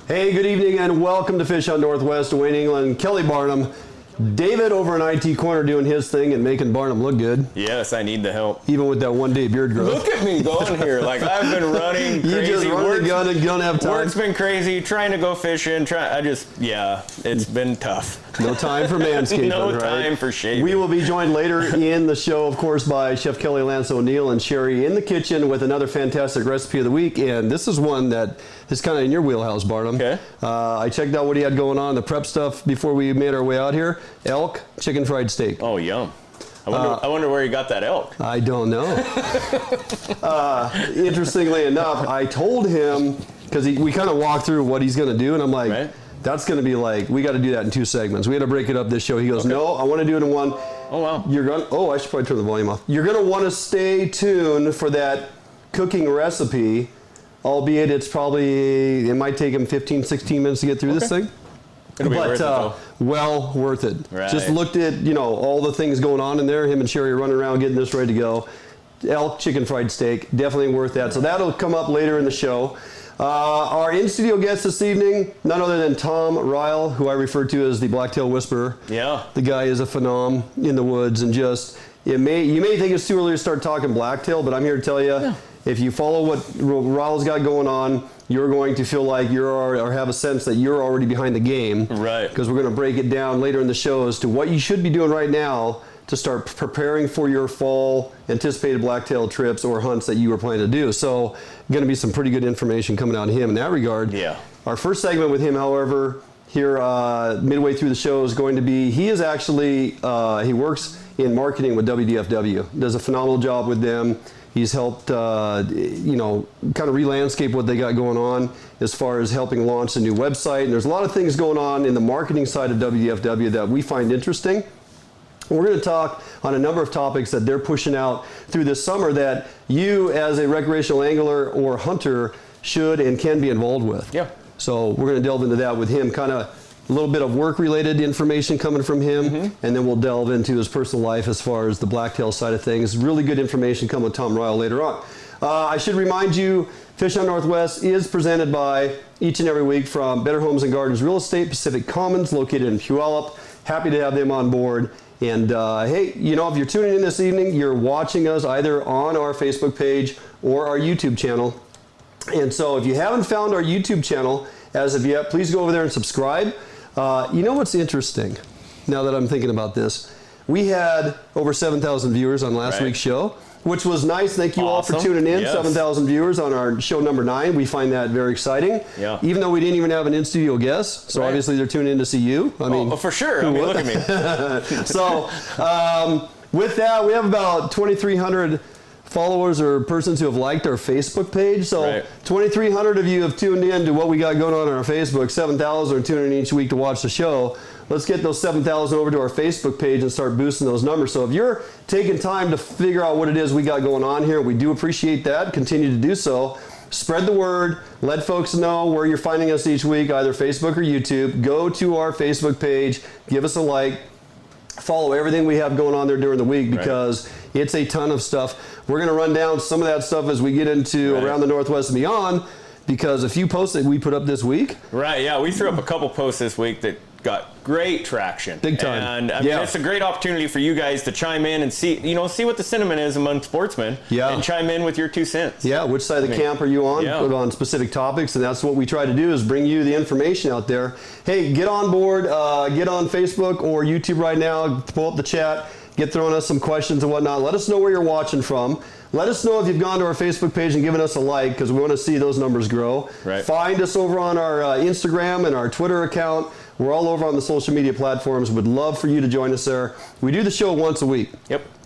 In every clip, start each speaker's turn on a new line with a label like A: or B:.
A: Hey, good evening and welcome to Fish Hunt Northwest, Wayne England, Kelly Barnum. David over in IT Corner doing his thing and making Barnum look good.
B: Yes, I need the help.
A: Even with that one-day beard growth.
B: Look at me going here. Like, I've been running crazy.
A: You just run the gun and you don't have time.
B: Work's been crazy. Trying to go fishing. It's been tough.
A: No time for manscaping.
B: No time for shaving.
A: We will be joined later in the show, of course, by Chef Kelly Lance O'Neill and Sherry in the kitchen with another fantastic recipe of the week. And this is one that is kind of in your wheelhouse, Barnum.
B: Okay.
A: I checked out what he had going on, the prep stuff before we made our way out here. Elk Chicken-Fried Steak.
B: Oh, yum. I wonder where you got that elk.
A: I don't know. Interestingly enough, I told him, because we kind of walked through what he's going to do, and I'm like,
B: right.
A: That's going to be like, we got to do that in 2 segments. We had to break it up this show. He goes, no, I want to do it in one.
B: Oh, wow.
A: I should probably turn the volume off. You're going to want to stay tuned for that cooking recipe, albeit it might take him 15, 16 minutes to get through this thing.
B: It'll be worth it, though.
A: Well worth it.
B: Right.
A: Just looked at, all the things going on in there. Him and Sherry are running around getting this ready to go. Elk Chicken-Fried Steak, definitely worth that. So that'll come up later in the show. Our in-studio guest this evening, none other than Tom Rile, who I refer to as the Blacktail Whisperer.
B: Yeah.
A: The guy is a phenom in the woods, and you may think it's too early to start talking blacktail, but I'm here to tell you, if you follow what Rile's got going on, you're going to feel like or have a sense that you're already behind the game.
B: Right. Because
A: we're going to break it down later in the show as to what you should be doing right now to start preparing for your fall anticipated blacktail trips or hunts that you were planning to do. So going to be some pretty good information coming out of him in that regard.
B: Yeah.
A: Our first segment with him, however, here midway through the show is going to be, he is actually, he works in marketing with Wdfw, does a phenomenal job with them. He's helped, kind of re-landscape what they got going on as far as helping launch a new website. And there's a lot of things going on in the marketing side of Wdfw that we find interesting. We're going to talk on a number of topics that they're pushing out through this summer that you as a recreational angler or hunter should and can be involved with.
B: Yeah.
A: So we're going to delve into that with him, kind of a little bit of work-related information coming from him, and then we'll delve into his personal life as far as the blacktail side of things. Really good information coming with Tom Rile later on. I should remind you, Fish Hunt Northwest is presented by each and every week from Better Homes and Gardens Real Estate, Pacific Commons, located in Puyallup. Happy to have them on board. And hey, if you're tuning in this evening, you're watching us either on our Facebook page or our YouTube channel. And so if you haven't found our YouTube channel as of yet, please go over there and subscribe. You know what's interesting, now that I'm thinking about this? We had over 7,000 viewers on last week's show, which was nice. Thank you all for tuning in. Yes. 7,000 viewers on our show number 9. We find that very exciting.
B: Yeah.
A: Even though we didn't even have an in-studio guest, so obviously they're tuning in to see you. I mean,
B: for sure. Look at me.
A: So with that, we have about 2,300 followers or persons who have liked our Facebook page. So 2,300 of you have tuned in to what we got going on our Facebook. 7,000 are tuning in each week to watch the show. Let's get those 7,000 over to our Facebook page and start boosting those numbers. So if you're taking time to figure out what it is we got going on here, we do appreciate that. Continue to do so. Spread the word. Let folks know where you're finding us each week, either Facebook or YouTube. Go to our Facebook page. Give us a like. Follow everything we have going on there during the week because it's a ton of stuff. We're going to run down some of that stuff as we get into around the Northwest and beyond, because a few posts that we put up this week.
B: Right, yeah. We threw up a couple posts this week that got great traction.
A: Big time.
B: And I mean, it's a great opportunity for you guys to chime in and see what the sentiment is among sportsmen and chime in with your 2 cents.
A: Yeah, which side of the camp are you on? Put on specific topics, and that's what we try to do, is bring you the information out there. Hey, get on board, get on Facebook or YouTube right now, pull up the chat, get throwing us some questions and whatnot. Let us know where you're watching from. Let us know if you've gone to our Facebook page and given us a like, because we want to see those numbers grow. Find us over on our Instagram and our Twitter account. We're all over on the social media platforms. Would love for you to join us there. We do the show once a week.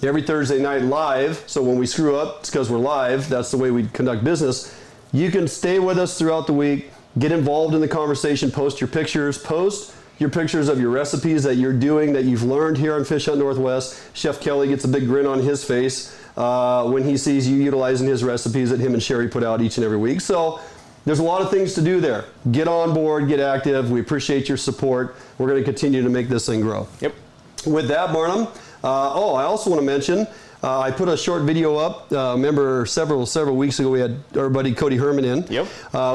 A: Every Thursday night live. So when we screw up, it's because we're live. That's the way we conduct business. You can stay with us throughout the week. Get involved in the conversation. Post your pictures. Post your pictures of your recipes that you're doing, that you've learned here on Fish Hunt Northwest. Chef Kelly gets a big grin on his face when he sees you utilizing his recipes that him and Sherry put out each and every week. So there's a lot of things to do there. Get on board, get active. We appreciate your support. We're going to continue to make this thing grow. With that, Barnum, I also want to mention I put a short video up. Remember several weeks ago we had our buddy Cody Herman in.
B: Yep.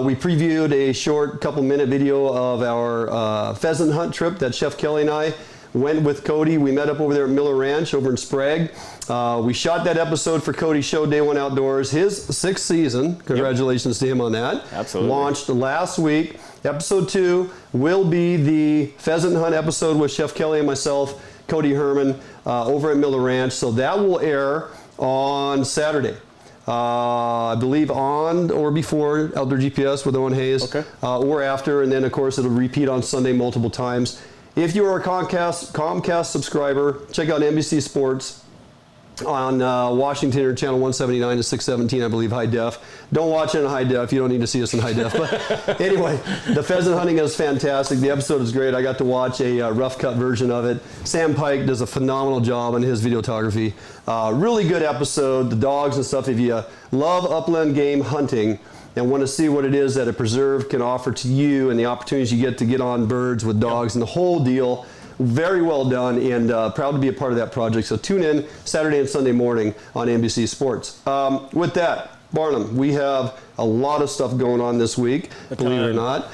A: We previewed a short couple-minute video of our pheasant hunt trip that Chef Kelly and I went with Cody. We met up over there at Miller Ranch over in Sprague. We shot that episode for Cody's show, Day One Outdoors, his 6th season. Congratulations to him on that.
B: Absolutely.
A: Launched last week. Episode 2 will be the pheasant hunt episode with Chef Kelly and myself, Cody Herman, over at Miller Ranch. So that will air on Saturday. I believe on or before Outdoor GPS with Owen Hayes, or after, and then of course it'll repeat on Sunday multiple times. If you are a Comcast subscriber, check out NBC Sports on Washington or channel 179 to 617, I believe, high def. Don't watch it in high def. You don't need to see us in high def. But anyway, the pheasant hunting is fantastic. The episode is great. I got to watch a rough cut version of it. Sam Pike does a phenomenal job on his videography. Really good episode. The dogs and stuff. If you love upland game hunting and want to see what it is that a preserve can offer to you and the opportunities you get to get on birds with dogs and the whole deal, very well done, and proud to be a part of that project. So tune in Saturday and Sunday morning on NBC Sports. With that, Barnum, we have a lot of stuff going on this week, believe it or not,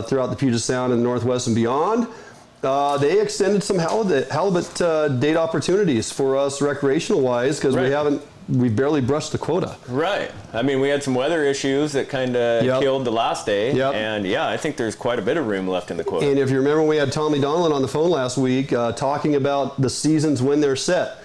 A: throughout the Puget Sound and Northwest and beyond. They extended some halibut date opportunities for us recreational-wise because we've barely brushed the quota.
B: Right. I mean, we had some weather issues that kind of killed the last day. And yeah, I think there's quite a bit of room left in the quota.
A: And if you remember, we had Tommy Donlan on the phone last week talking about the seasons when they're set.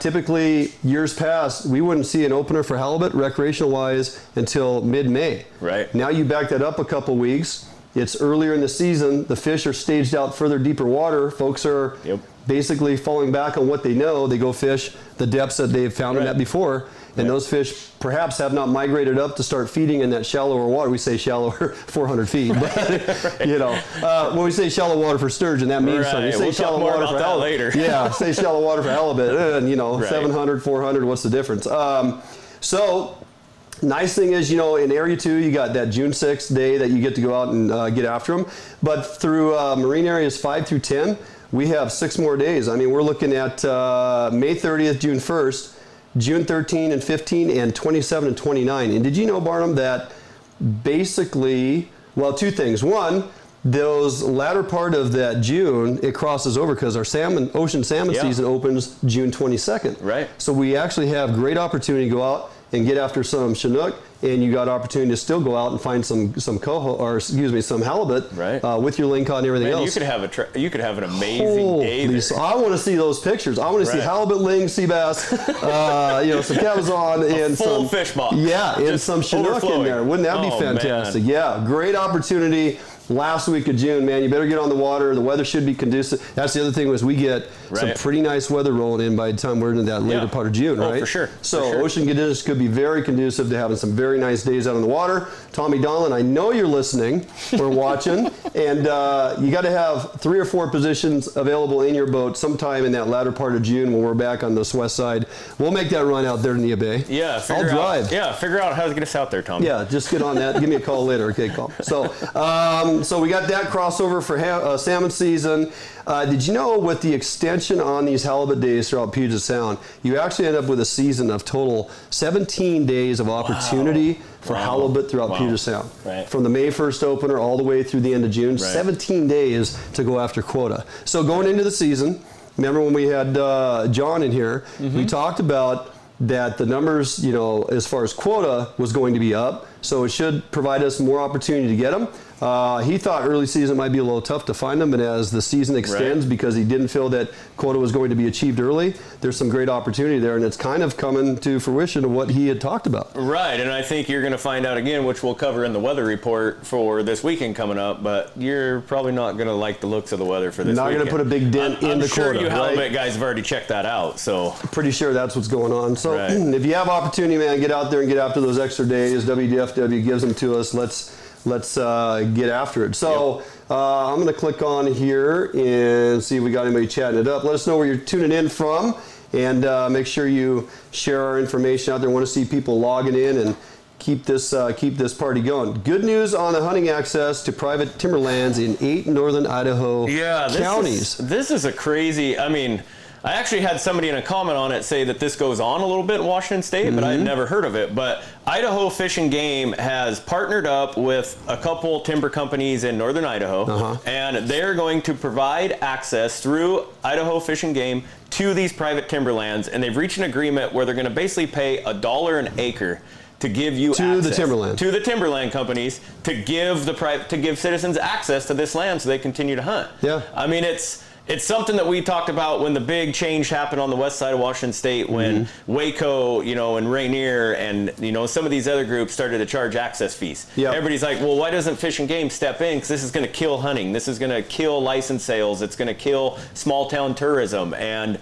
A: Typically, years past, we wouldn't see an opener for halibut recreational-wise until mid-May.
B: Right.
A: Now you back that up a couple weeks. It's earlier in the season. The fish are staged out further, deeper water. Folks are basically falling back on what they know. They go fish the depths that they've found them at before. And those fish perhaps have not migrated up to start feeding in that shallower water. We say shallower, 400 feet. But, you know, when we say shallow water for sturgeon, that means something. You say
B: we'll
A: shallow water for halibut
B: later.
A: Yeah, say shallow water for halibut. And, you know, 700, 400, what's the difference? So nice thing is, you know, in Area 2, you got that June 6th day that you get to go out and get after them. But through marine areas 5 through 10, we have 6 more days. I mean, we're looking at May 30th, June 1st, June 13 and 15, and 27 and 29. And did you know, Barnum, that basically, well, 2 things. One, those latter part of that June, it crosses over because our ocean salmon season opens June 22nd.
B: Right.
A: So we actually have great opportunity to go out and get after some Chinook, and you got opportunity to still go out and find some coho, or excuse me, some halibut with your lingcod and everything else.
B: You could have an amazing day there.
A: So I want to see those pictures. I want to see halibut, ling, sea bass, you know, some cabezon and
B: full
A: some
B: fish box.
A: Yeah, and some Chinook in there. Wouldn't that be fantastic? Man. Yeah, great opportunity. Last week of June, man, you better get on the water. The weather should be conducive. That's the other thing, was we get some pretty nice weather rolling in by the time we're into that later part of June, right?
B: For sure.
A: So ocean conditions could be very conducive to having some very nice days out on the water. Tommy Donlan, I know you're listening or watching, and you got to have 3 or 4 positions available in your boat sometime in that latter part of June when we're back on this west side. We'll make that run out there in the bay.
B: Yeah,
A: I'll drive.
B: Figure out how to get us out there, Tommy.
A: Yeah, just get on that. Give me a call later. Okay, call. So we got that crossover for salmon season. Did you know with the extension on these halibut days throughout Puget Sound, you actually end up with a season of total 17 days of opportunity for halibut throughout Puget Sound. Right. From the May 1st opener all the way through the end of June, 17 days to go after quota. So going into the season, remember when we had John in here, we talked about that the numbers, you know, as far as quota was going to be up, so it should provide us more opportunity to get them. He thought early season might be a little tough to find them, but as the season extends, because he didn't feel that quota was going to be achieved early, there's some great opportunity there, and it's kind of coming to fruition of what he had talked about.
B: Right, and I think you're going to find out again, which we'll cover in the weather report for this weekend coming up, but you're probably not going to like the looks of the weather for this weekend.
A: Not going to put a big dent in the quota.
B: I'm sure you halibut guys have already checked that out, so.
A: Pretty sure that's what's going on. So if you have opportunity, man, get out there and get after those extra days. WDFW gives them to us. Let's get after it. So I'm going to click on here and see if we got anybody chatting it up. Let us know where you're tuning in from, and make sure you share our information out there. I want to see people logging in and keep this party going. Good news on the hunting access to private timberlands in 8 northern Idaho counties.
B: This is a crazy, I mean, I actually had somebody in a comment on it say that this goes on a little bit in Washington State, but I had never heard of it. But Idaho Fish and Game has partnered up with a couple timber companies in northern Idaho, and they're going to provide access through Idaho Fish and Game to these private timberlands, and they've reached an agreement where they're going to basically pay $1 an acre to give you access to the timberland companies to give citizens access to this land so they continue to hunt.
A: Yeah,
B: I mean it's something that we talked about when the big change happened on the west side of Washington State, when Waco, and Rainier and, some of these other groups started to charge access fees.
A: Yep.
B: Everybody's like, well, why doesn't Fish and Game step in? Because this is going to kill hunting. This is going to kill license sales. It's going to kill small town tourism. And,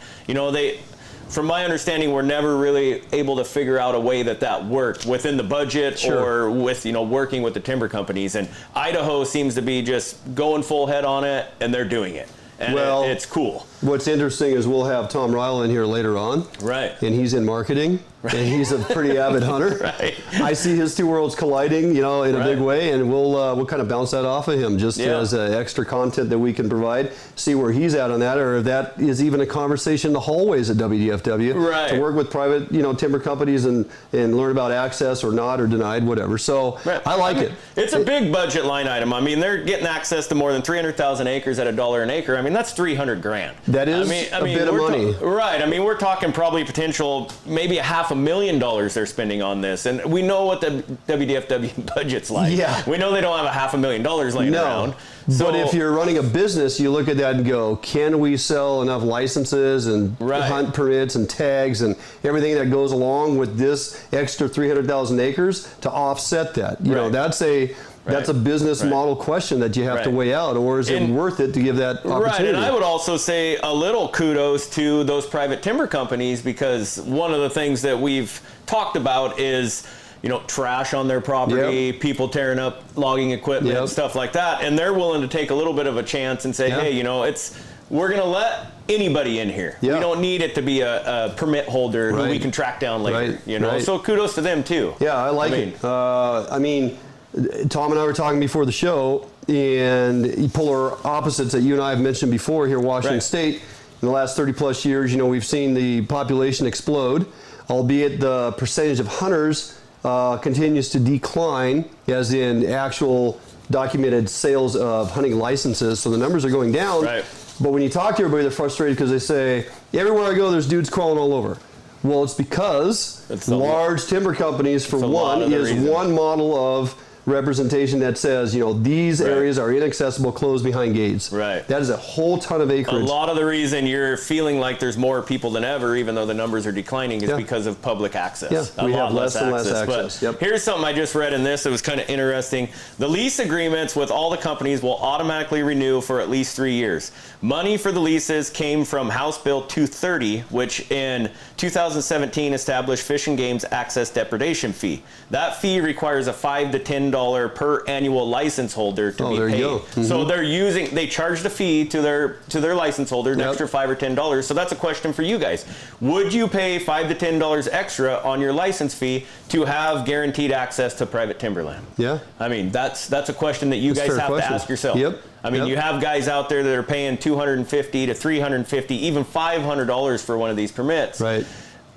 B: from my understanding, we're never really able to figure out a way that worked within the budget or with, working with the timber companies. And Idaho seems to be just going full head on it, and they're doing it. And it's cool.
A: What's interesting is we'll have Tom Rile in here later on.
B: Right.
A: And he's in marketing. Right. And he's a pretty avid hunter.
B: Right.
A: I see his two worlds colliding, in a big way, and we'll kind of bounce that off of him just as extra content that we can provide. See where he's at on that, or if that is even a conversation in the hallways at WDFW to work with private, timber companies and learn about access or not or denied, whatever. So I like it.
B: It's a big budget line item. I mean, they're getting access to more than 300,000 acres at $1 an acre. I mean, that's $300,000.
A: That is a bit of money.
B: Right. I mean, we're talking probably potential, maybe $500,000 they're spending on this. And we know what the WDFW budget's like. Yeah. We know they don't have $500,000 laying around. So,
A: but if you're running a business, you look at that and go, can we sell enough licenses and hunt permits and tags and everything that goes along with this extra 300,000 acres to offset that? You know, that's a business model question that you have to weigh out, or is it worth it to give that opportunity?
B: Right, and I would also say a little kudos to those private timber companies, because one of the things that we've talked about is, trash on their property, people tearing up logging equipment, stuff like that, and they're willing to take a little bit of a chance and say, hey, we're going to let anybody in here. We don't need it to be a permit holder who we can track down later. So kudos to them too.
A: Yeah, I like it. I mean, Tom and I were talking before the show, and polar opposites that you and I have mentioned before here in Washington State. In the last 30 plus years, we've seen the population explode, albeit the percentage of hunters continues to decline, as in actual documented sales of hunting licenses. So the numbers are going down. But when you talk to everybody, they're frustrated because they say, everywhere I go, there's dudes crawling all over. Well, it's because large timber companies, for one, is one model of representation that says, these areas are inaccessible, closed behind gates. That is a whole ton of acreage.
B: A lot of the reason you're feeling like there's more people than ever, even though the numbers are declining, is because of public access.
A: We have less and less access.
B: But here's something I just read in this that was kind of interesting. The lease agreements with all the companies will automatically renew for at least 3 years. Money for the leases came from House Bill 230, which in 2017 established Fish and Game's access depredation fee. That fee requires a $5 to $10 per annual license holder to be paid. So they charge the fee to their license holder, an extra $5 or $10. So that's a question for you guys. Would you pay $5 to $10 extra on your license fee to have guaranteed access to private timberland? I mean, that's a question that you guys have to ask yourself. I mean, you have guys out there that are paying $250 to $350, even $500 for one of these permits.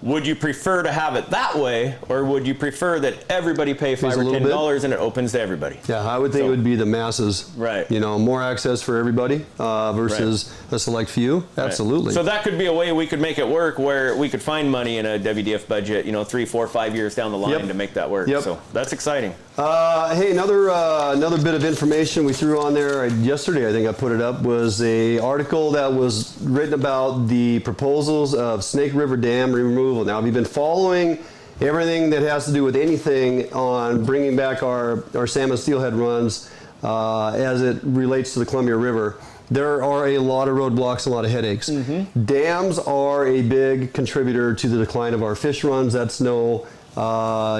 B: Would you prefer to have it that way, or would you prefer that everybody pay $5 or $10 and it opens to everybody?
A: I would think it would be the masses. More access for everybody versus a select few. Absolutely.
B: So that could be a way we could make it work, where we could find money in a WDF budget, 3, 4, 5 years down the line to make that work. So that's exciting.
A: Hey, another bit of information we threw on there yesterday, I think I put it up, was a article that was written about the proposals of Snake River Dam removal. Now, have you been following everything that has to do with anything on bringing back our salmon steelhead runs as it relates to the Columbia River? There are a lot of roadblocks, a lot of headaches. Dams are a big contributor to the decline of our fish runs. That's no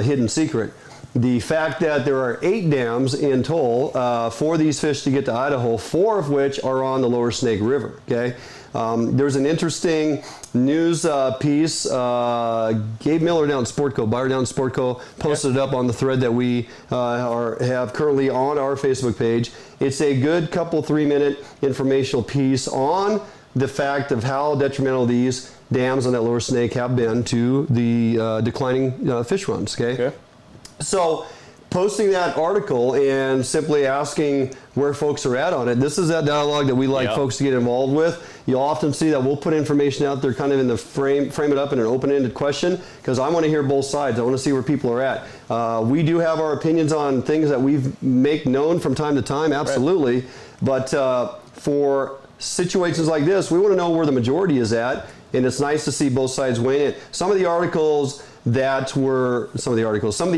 A: hidden secret. The fact that there are 8 dams in total for these fish to get to Idaho, 4 of which are on the lower Snake River. There's an interesting news piece. Gabe Miller down at Sportco, Buyer down at Sportco, posted it up on the thread that we have currently on our Facebook page. It's a good couple 3-minute informational piece on the fact of how detrimental these dams on that lower Snake have been to the declining fish runs. Okay. So posting that article and simply asking where folks are at on it. This is that dialogue that we like folks to get involved with. You'll often see that we'll put information out there kind of in the frame it up in an open-ended question, because I want to hear both sides. I want to see where people are at. We do have our opinions on things that we make known from time to time, absolutely. But for situations like this, we want to know where the majority is at, and it's nice to see both sides weigh in. Some of the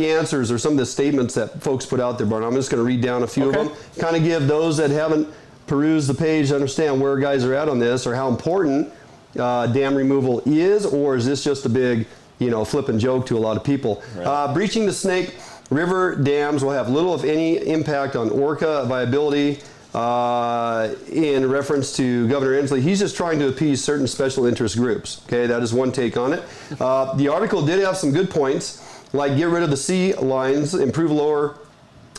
A: answers or some of the statements that folks put out there, Barton, I'm just going to read down a few of them, kind of give those that haven't perused the page to understand where guys are at on this, or how important dam removal is, or is this just a big, flipping joke to a lot of people. Breaching the Snake River dams will have little, if any, impact on orca viability. In reference to Governor Inslee, he's just trying to appease certain special interest groups. Okay, that is one take on it. The article did have some good points, like get rid of the sea lines, improve lower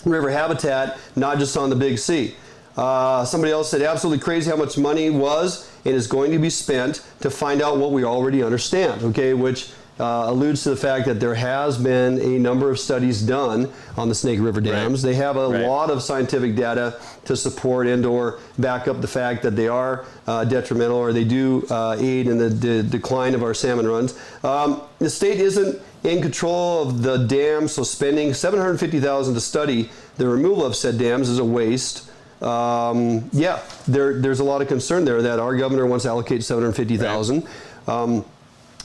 A: river habitat, not just on the big sea. Somebody else said, absolutely crazy how much money was and is going to be spent to find out what we already understand. Okay, which alludes to the fact that there has been a number of studies done on the Snake River dams. They have a lot of scientific data to support and or back up the fact that they are detrimental, or they do aid in the decline of our salmon runs. The state isn't in control of the dams, so spending $750,000 to study the removal of said dams is a waste. There's a lot of concern there that our governor wants to allocate $750,000.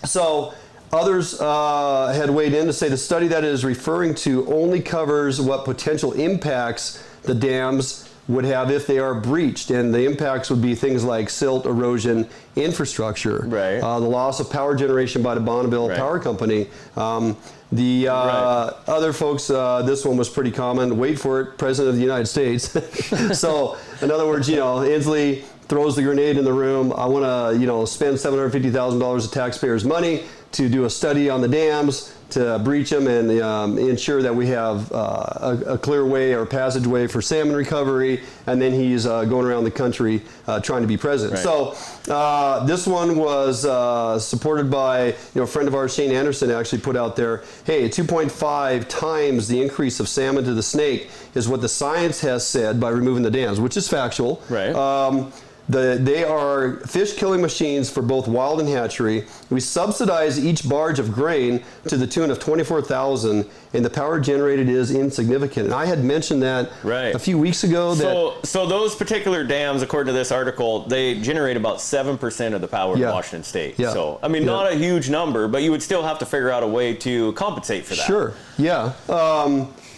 A: So others had weighed in to say the study that it is referring to only covers what potential impacts the dams would have if they are breached, and the impacts would be things like silt, erosion, infrastructure, the loss of power generation by the Bonneville Power Company. Other folks, this one was pretty common. Wait for it, President of the United States. So, in other words, Inslee throws the grenade in the room. I want to, spend $750,000 of taxpayers' money to do a study on the dams, to breach them and ensure that we have a clear way or passageway for salmon recovery, and then he's going around the country trying to be president. So this one was supported by a friend of ours, Shane Anderson, actually put out there, hey, 2.5 times the increase of salmon to the Snake is what the science has said by removing the dams, which is factual. They are fish killing machines for both wild and hatchery. We subsidize each barge of grain to the tune of $24,000, and the power generated is insignificant. And I had mentioned that a few weeks ago.
B: So those particular dams, according to this article, they generate about 7% of the power in Washington State. So, I mean, not a huge number, but you would still have to figure out a way to compensate for that.
A: Sure,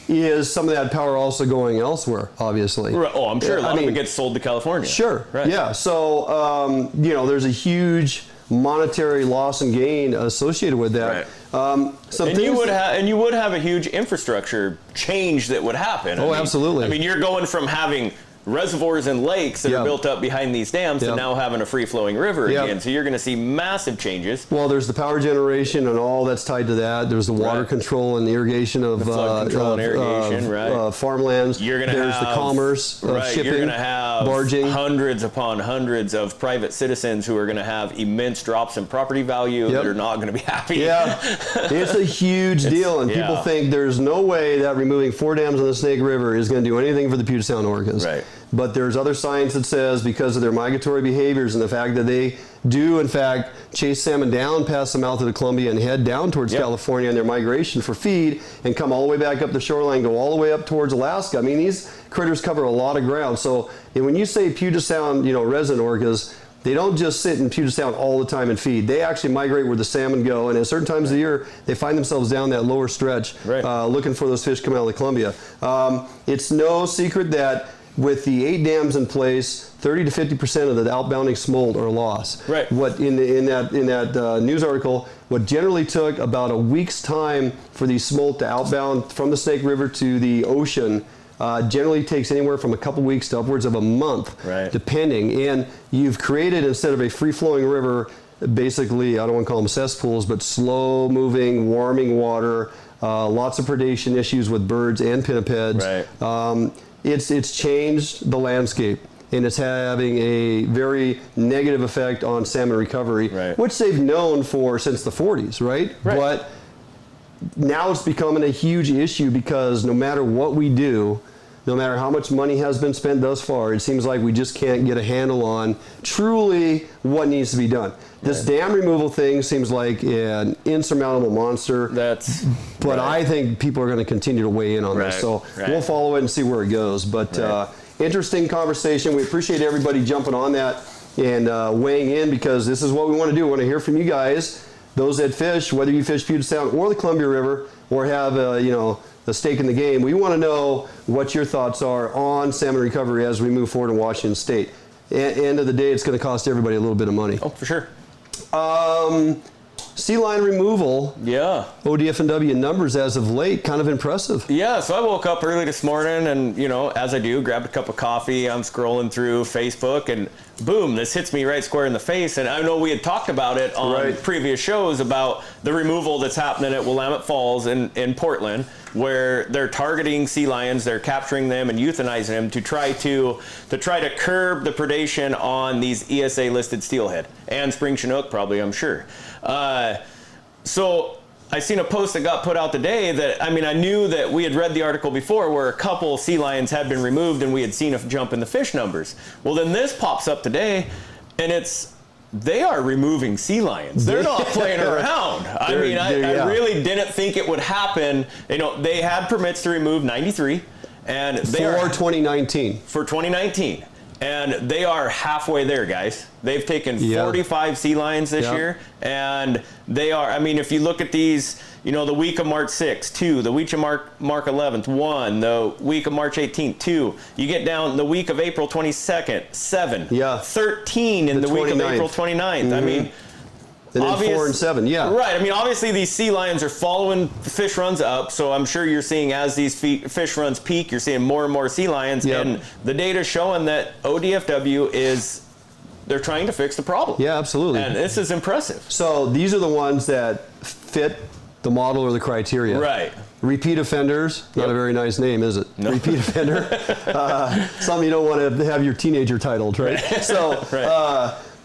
A: is some of that power also going elsewhere, obviously?
B: Oh, I'm sure a lot of it gets sold to California.
A: Sure, so, there's a huge monetary loss and gain associated with that.
B: And you would have a huge infrastructure change that would happen.
A: Absolutely.
B: I mean, you're going from having reservoirs and lakes that are built up behind these dams to now having a free-flowing river again. So you're going to see massive changes.
A: Well, there's the power generation and all that's tied to that. There's the water control and the irrigation of farmlands. There's the commerce of shipping,
B: you're going to have
A: barging.
B: Hundreds upon hundreds of private citizens who are going to have immense drops in property value that are not going to be happy.
A: It's a huge deal, and people think there's no way that removing 4 dams on the Snake River is going to do anything for the Puget Sound orcas. But there's other science that says because of their migratory behaviors and the fact that they do, in fact, chase salmon down past the mouth of the Columbia and head down towards California in their migration for feed and come all the way back up the shoreline, go all the way up towards Alaska. I mean, these critters cover a lot of ground. So when you say Puget Sound, resident orcas, they don't just sit in Puget Sound all the time and feed. They actually migrate where the salmon go, and at certain times of the year, they find themselves down that lower stretch looking for those fish coming out of the Columbia. It's no secret that with the 8 dams in place, 30 to 50% of the outbounding smolt are lost. What in that news article, what generally took about a week's time for these smolt to outbound from the Snake River to the ocean generally takes anywhere from a couple weeks to upwards of a month, depending. And you've created, instead of a free-flowing river, basically, I don't want to call them cesspools, but slow-moving, warming water, lots of predation issues with birds and pinnipeds. It's changed the landscape. and it's having a very negative effect on salmon recovery, which they've known for since the 40s, right? But now it's becoming a huge issue because no matter what we do, no matter how much money has been spent thus far, it seems like we just can't get a handle on truly what needs to be done. This dam removal thing seems like an insurmountable monster. But I think people are going to continue to weigh in on this. So we'll follow it and see where it goes. But interesting conversation. We appreciate everybody jumping on that and weighing in, because this is what we want to do. We want to hear from you guys, those that fish, whether you fish Puget Sound or the Columbia River, or have a stake in the game. We want to know what your thoughts are on salmon recovery as we move forward in Washington State. End of the day, it's going to cost everybody a little bit of money.
B: Oh, for sure.
A: Sea line removal.
B: Yeah.
A: Wdfw numbers as of late, kind of impressive.
B: Yeah, so I woke up early this morning and, as I do, grabbed a cup of coffee. I'm scrolling through Facebook and boom, this hits me right square in the face. And I know we had talked about it on previous shows about the removal that's happening at Willamette Falls in Portland, where they're targeting sea lions, they're capturing them and euthanizing them to try to curb the predation on these ESA listed steelhead and spring chinook, probably, I'm sure. So I seen a post that got put out today that, I knew that we had read the article before where a couple sea lions had been removed and we had seen a jump in the fish numbers. Well, then this pops up today and they are removing sea lions. They're not playing around. I really didn't think it would happen. They had permits to remove 93 and
A: for 2019.
B: For 2019. And they are halfway there, guys. They've taken 45 sea lions this year, and they are, if you look at these, the week of March 6th, 2, the week of March 11th, 1, the week of March 18th, 2, you get down the week of April 22nd, 7, 13 in the week of April 29th.
A: Mm-hmm. And then 4 and 7,
B: Right. Obviously these sea lions are following fish runs up, so I'm sure you're seeing as these fish runs peak, you're seeing more and more sea lions, and the data's showing that Wdfw they're trying to fix the problem.
A: Yeah, absolutely.
B: And this is impressive.
A: So these are the ones that fit the model or the criteria.
B: Right.
A: Repeat offenders, not a very nice name, is it? No. Repeat offender. Something you don't want to have your teenager titled, right? So,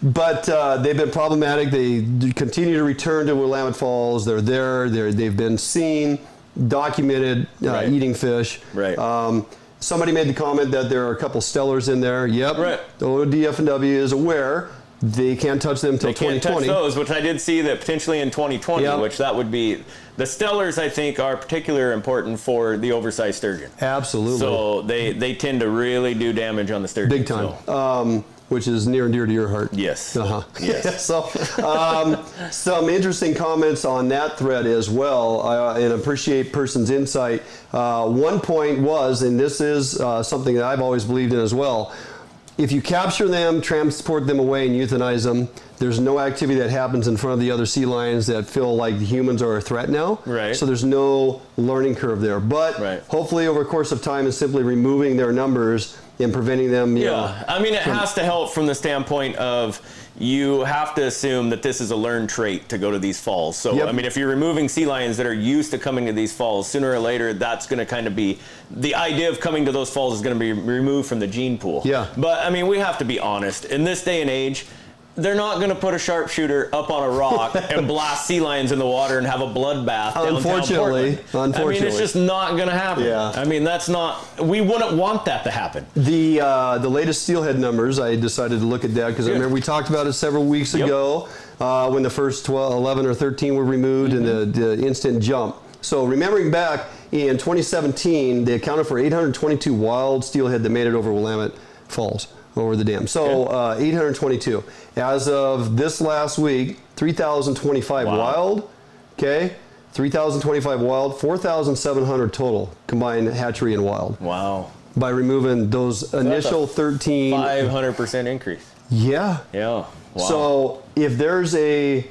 A: but they've been problematic. They continue to return to Willamette Falls. They're there. They've been seen, documented eating fish.
B: Right.
A: Somebody made the comment that there are a couple stellars in there. Yep. Right. The Wdfw is aware. They can't touch them until 2020.
B: They can't touch those, which I did see that potentially in 2020, which that would be... The stellars, I think, are particularly important for the oversized sturgeon.
A: Absolutely.
B: So they tend to really do damage on the sturgeon.
A: Big time. So. Which is near and dear to your heart.
B: Yes.
A: Yes. So, some interesting comments on that thread as well, and appreciate person's insight. One point was, and this is something that I've always believed in as well, if you capture them, transport them away, and euthanize them, there's no activity that happens in front of the other sea lions that feel like the humans are a threat now.
B: Right.
A: So there's no learning curve there. But hopefully over a course of time, is simply removing their numbers and preventing them.
B: It has to help from the standpoint of you have to assume that this is a learned trait to go to these falls. So, if you're removing sea lions that are used to coming to these falls, sooner or later, that's going to kind of be, the idea of coming to those falls is going to be removed from the gene pool.
A: Yeah.
B: But, we have to be honest. In this day and age, they're not going to put a sharpshooter up on a rock and blast sea lions in the water and have a bloodbath downtown Portland. It's just not going to happen.
A: Yeah.
B: That's not, we wouldn't want that to happen.
A: The latest steelhead numbers, I decided to look at that because I remember we talked about it several weeks ago when the first 11 or 13 were removed and the instant jump. So remembering back in 2017, they accounted for 822 wild steelhead that made it over Willamette Falls. Over the dam. So 822. As of this last week, 3,025 wild. Okay. 3,025 wild, 4,700 total combined hatchery and wild.
B: Wow.
A: By removing those initial 13.
B: 500% increase.
A: Yeah.
B: Yeah. Wow.
A: So if there's a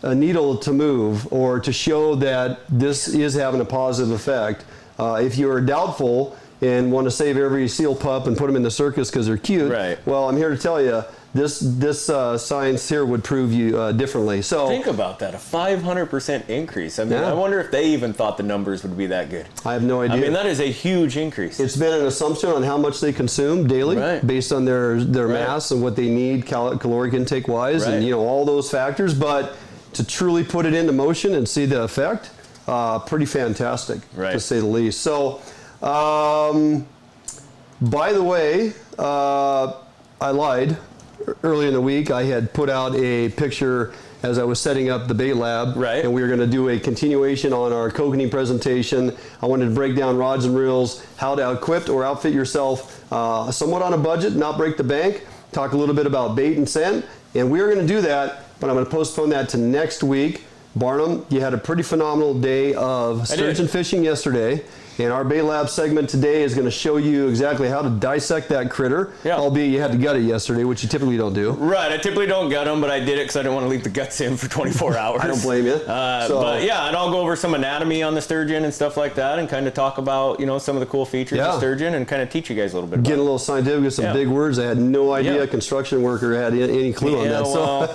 A: needle to move or to show that this is having a positive effect, if you're doubtful and want to save every seal pup and put them in the circus because they're cute, well, I'm here to tell you this science here would prove you differently. So
B: think about that, a 500% increase. I mean, I wonder if they even thought the numbers would be that good.
A: I have no idea.
B: I mean, that is a huge increase.
A: It's been an assumption on how much they consume daily, based on their mass and what they need caloric intake wise, and all those factors. But to truly put it into motion and see the effect, pretty fantastic, to say the least. So, by the way, I lied. Early in the week, I had put out a picture as I was setting up the bait lab, and we were going to do a continuation on our kokanee presentation. I wanted to break down rods and reels, how to equip or outfit yourself somewhat on a budget, not break the bank, talk a little bit about bait and scent, and we are going to do that, but I'm going to postpone that to next week. Barnum, you had a pretty phenomenal day of sturgeon fishing yesterday. And our bait lab segment today is going to show you exactly how to dissect that critter, albeit you had to gut it yesterday, which you typically don't do. Right,
B: I typically don't gut them, but I did it because I didn't want to leave the guts in for 24 hours.
A: I don't blame you.
B: But yeah, and I'll go over some anatomy on the sturgeon and stuff like that, and kind of talk about some of the cool features of sturgeon, and kind of teach you guys a little bit about
A: Getting a little scientific with some big words. I had no idea a construction worker had any clue on that.
B: Well,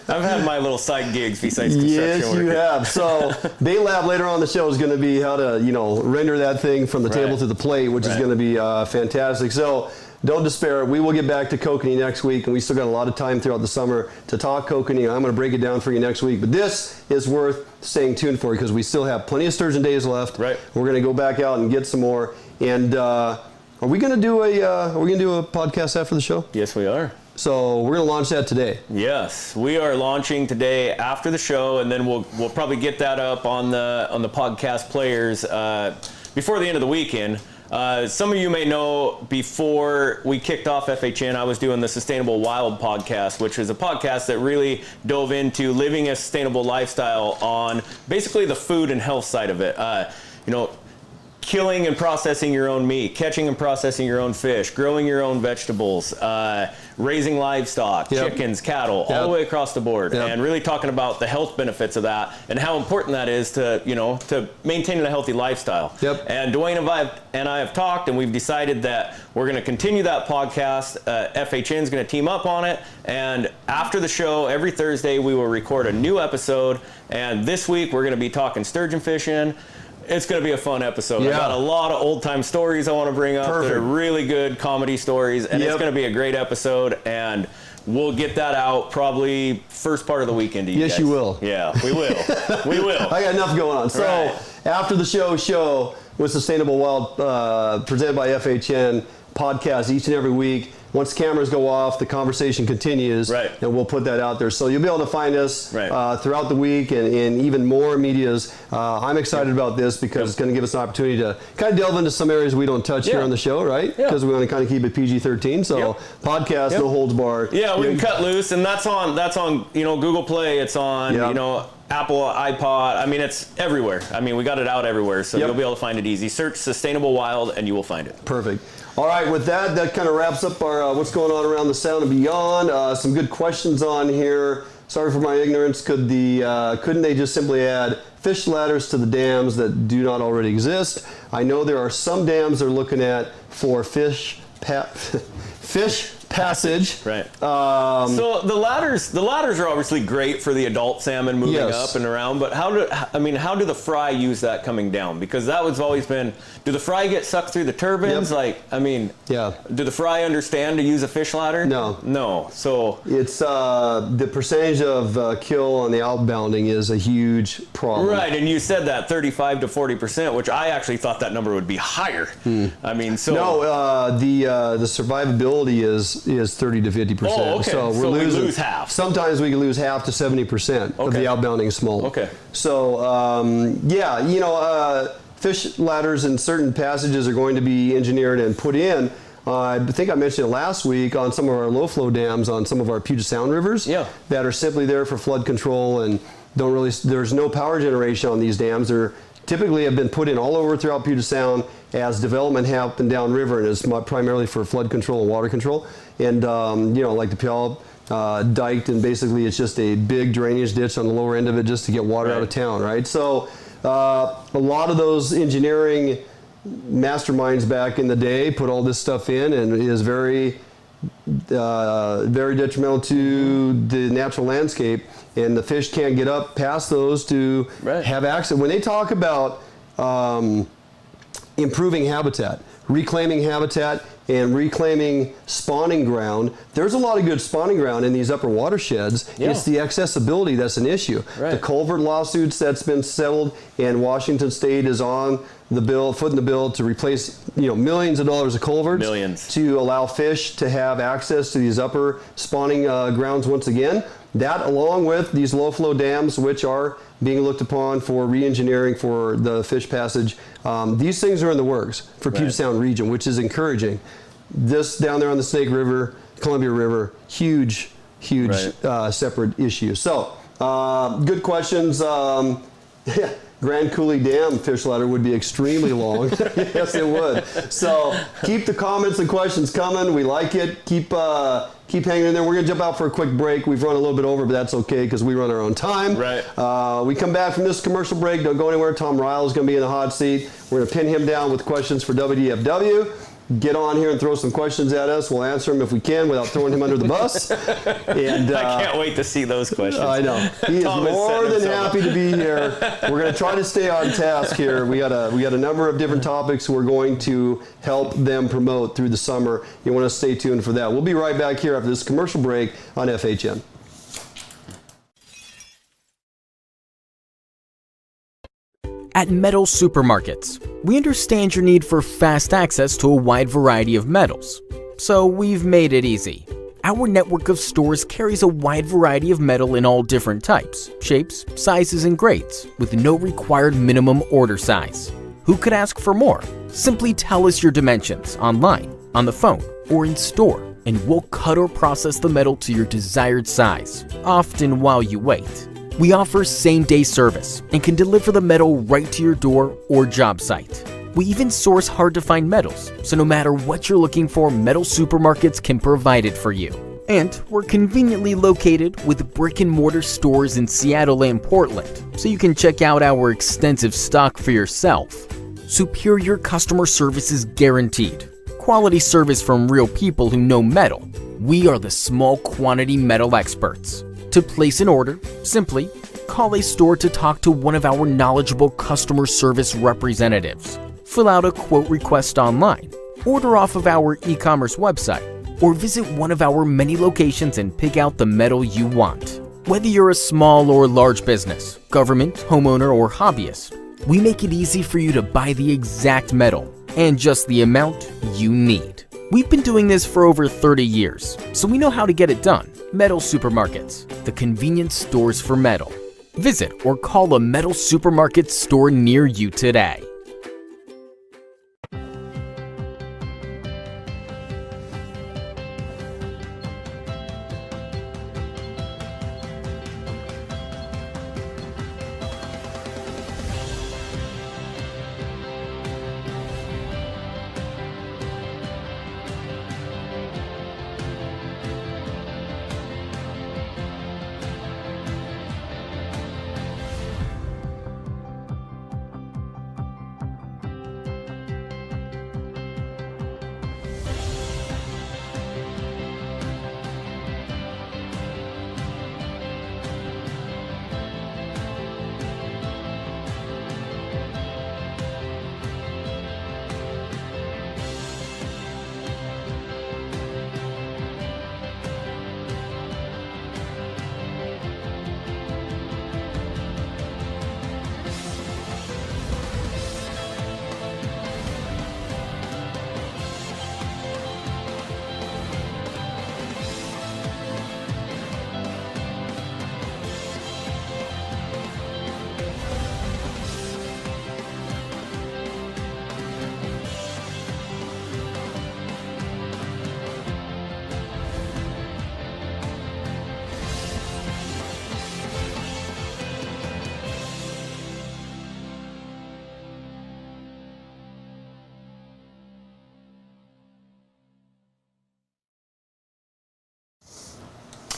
B: I've had my little side gigs besides construction
A: Yes, you have. So bait lab later on the show is going to be how to render that thing from the table to the plate, which is going to be fantastic. So don't despair. We will get back to kokanee next week, and we still got a lot of time throughout the summer to talk kokanee. I'm going to break it down for you next week, but this is worth staying tuned for because we still have plenty of sturgeon days left. We're going to go back out and get some more. And are we going to do a podcast after the show?
B: Yes, we are.
A: So we're going to launch that today.
B: Yes, we are launching today after the show, and then we'll probably get that up on the podcast players before the end of the weekend. Some of you may know before we kicked off FHN, I was doing the Sustainable Wild podcast, which is a podcast that really dove into living a sustainable lifestyle on basically the food and health side of it. Killing and processing your own meat, catching and processing your own fish, growing your own vegetables, raising livestock, chickens, cattle, all the way across the board, and really talking about the health benefits of that and how important that is to to maintaining a healthy lifestyle. And Dwayne and I have talked, and we've decided that we're going to continue that podcast. FHN is going to team up on it, and after the show, every Thursday we will record a new episode. And this week we're going to be talking sturgeon fishing. It's going to be a fun episode. I got a lot of old-time stories I want to bring up. They're really good comedy stories, and it's going to be a great episode, and we'll get that out probably first part of the weekend to you guys.
A: Yes, you will.
B: Yeah, we will. We will.
A: I got enough going on. So after the show with Sustainable Wild, presented by FHN, podcast each and every week. Once the cameras go off, the conversation continues, and we'll put that out there. So you'll be able to find us throughout the week and even more medias. I'm excited about this because it's going to give us an opportunity to kind of delve into some areas we don't touch here on the show, right? Because we want to kind of keep it PG-13. So podcast, no holds barred.
B: Yeah, we can cut loose, and that's on Google Play. It's on Apple, iPod. I mean, it's everywhere. I mean, we got it out everywhere, so you'll be able to find it easy. Search Sustainable Wild, and you will find it.
A: Perfect. All right, with that kind of wraps up our what's going on around the Sound and beyond. Some good questions on here. Sorry for my ignorance. Couldn't they just simply add fish ladders to the dams that do not already exist? I know there are some dams they're looking at for fish passage. So the ladders are obviously great for the adult salmon moving up and around, but how do the fry use that coming down? Because that was always been, do the fry get sucked through the turbines? Do the fry understand to use a fish ladder? No. So it's the percentage of kill on the outbounding is a huge problem.
B: Right, and you said that 35 to 40%, which I actually thought that number would be higher. I mean, so no,
A: the survivability is 30 to 50%.
B: Oh, okay.
A: So we lose
B: half.
A: Sometimes we can lose half to 70% of the outbounding smolt.
B: Okay.
A: So fish ladders in certain passages are going to be engineered and put in. I think I mentioned it last week on some of our low flow dams on some of our Puget Sound rivers that are simply there for flood control and there's no power generation on these dams. They're typically have been put in all over throughout Puget Sound as development happened downriver, and it's primarily for flood control and water control. And like the Puyallup, diked, and basically it's just a big drainage ditch on the lower end of it just to get water out of town, right? So a lot of those engineering masterminds back in the day put all this stuff in, and it is very very detrimental to the natural landscape, and the fish can't get up past those to have access. When they talk about improving habitat, reclaiming habitat, and reclaiming spawning ground, there's a lot of good spawning ground in these upper watersheds. Yeah. It's the accessibility that's an issue. Right. The culvert lawsuits that's been settled, and Washington State is on the bill, footing the bill to replace millions of dollars of culverts to allow fish to have access to these upper spawning grounds once again. That, along with these low flow dams, which are being looked upon for re-engineering for the fish passage, these things are in the works for Puget Sound region, which is encouraging. This down there on the Snake River, Columbia River, huge separate issue. So good questions. Grand Coulee Dam fish ladder would be extremely long. Yes, it would. So keep the comments and questions coming. We like it. Keep hanging in there. We're going to jump out for a quick break. We've run a little bit over, but that's okay because we run our own time. Right. We come back from this commercial break. Don't go anywhere. Tom Rile is going to be in the hot seat. We're going to pin him down with questions for Wdfw. Get on here and throw some questions at us. We'll answer them if we can without throwing him under the bus. And
B: I can't wait to see those questions.
A: I know. He is more than happy to be here. We're going to try to stay on task here. We got a number of different topics we're going to help them promote through the summer. You want to stay tuned for that. We'll be right back here after this commercial break on FHN.
C: At Metal Supermarkets, we understand your need for fast access to a wide variety of metals, so we've made it easy. Our network of stores carries a wide variety of metal in all different types, shapes, sizes, and grades, with no required minimum order size. Who could ask for more? Simply tell us your dimensions online, on the phone, or in store, and we'll cut or process the metal to your desired size, often while you wait. We offer same-day service and can deliver the metal right to your door or job site. We even source hard-to-find metals, so no matter what you're looking for, Metal Supermarkets can provide it for you. And we're conveniently located with brick-and-mortar stores in Seattle and Portland, so you can check out our extensive stock for yourself. Superior customer service is guaranteed. Quality service from real people who know metal. We are the small quantity metal experts. To place an order, simply call a store to talk to one of our knowledgeable customer service representatives. Fill out a quote request online, order off of our e-commerce website, or visit one of our many locations and pick out the metal you want. Whether you're a small or large business, government, homeowner, or hobbyist, we make it easy for you to buy the exact metal and just the amount you need. We've been doing this for over 30 years, so we know how to get it done. Metal Supermarkets, the convenience stores for metal. Visit or call a Metal Supermarket store near you today.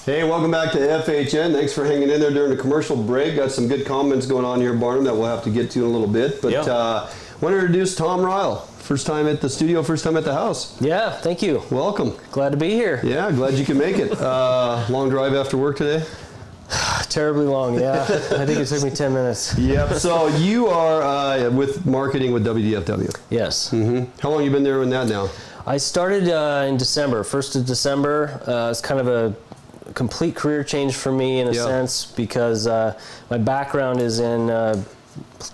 A: Hey, welcome back to FHN. Thanks for hanging in there during the commercial break. Got some good comments going on here, Barnum, that we'll have to get to in a little bit. But want to introduce Tom Rile. First time at the studio, first time at the house.
D: Yeah, thank you.
A: Welcome.
D: Glad to be here.
A: Yeah, glad you can make it. Long drive after work today?
D: Terribly long, yeah. I think it took me 10 minutes.
A: Yep. So you are with marketing with Wdfw.
D: Yes.
A: Mm-hmm. How long have you been there doing that now?
D: I started in December, 1st of December. It's kind of a complete career change for me in a sense, because my background is in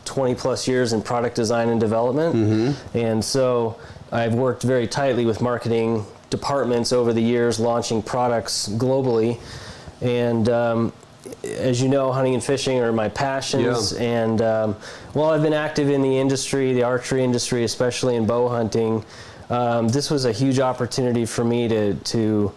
D: 20 plus years in product design and development. And so I've worked very tightly with marketing departments over the years, launching products globally. And as you know, hunting and fishing are my passions. And while I've been active in the industry, the archery industry, especially in bow hunting, this was a huge opportunity for me to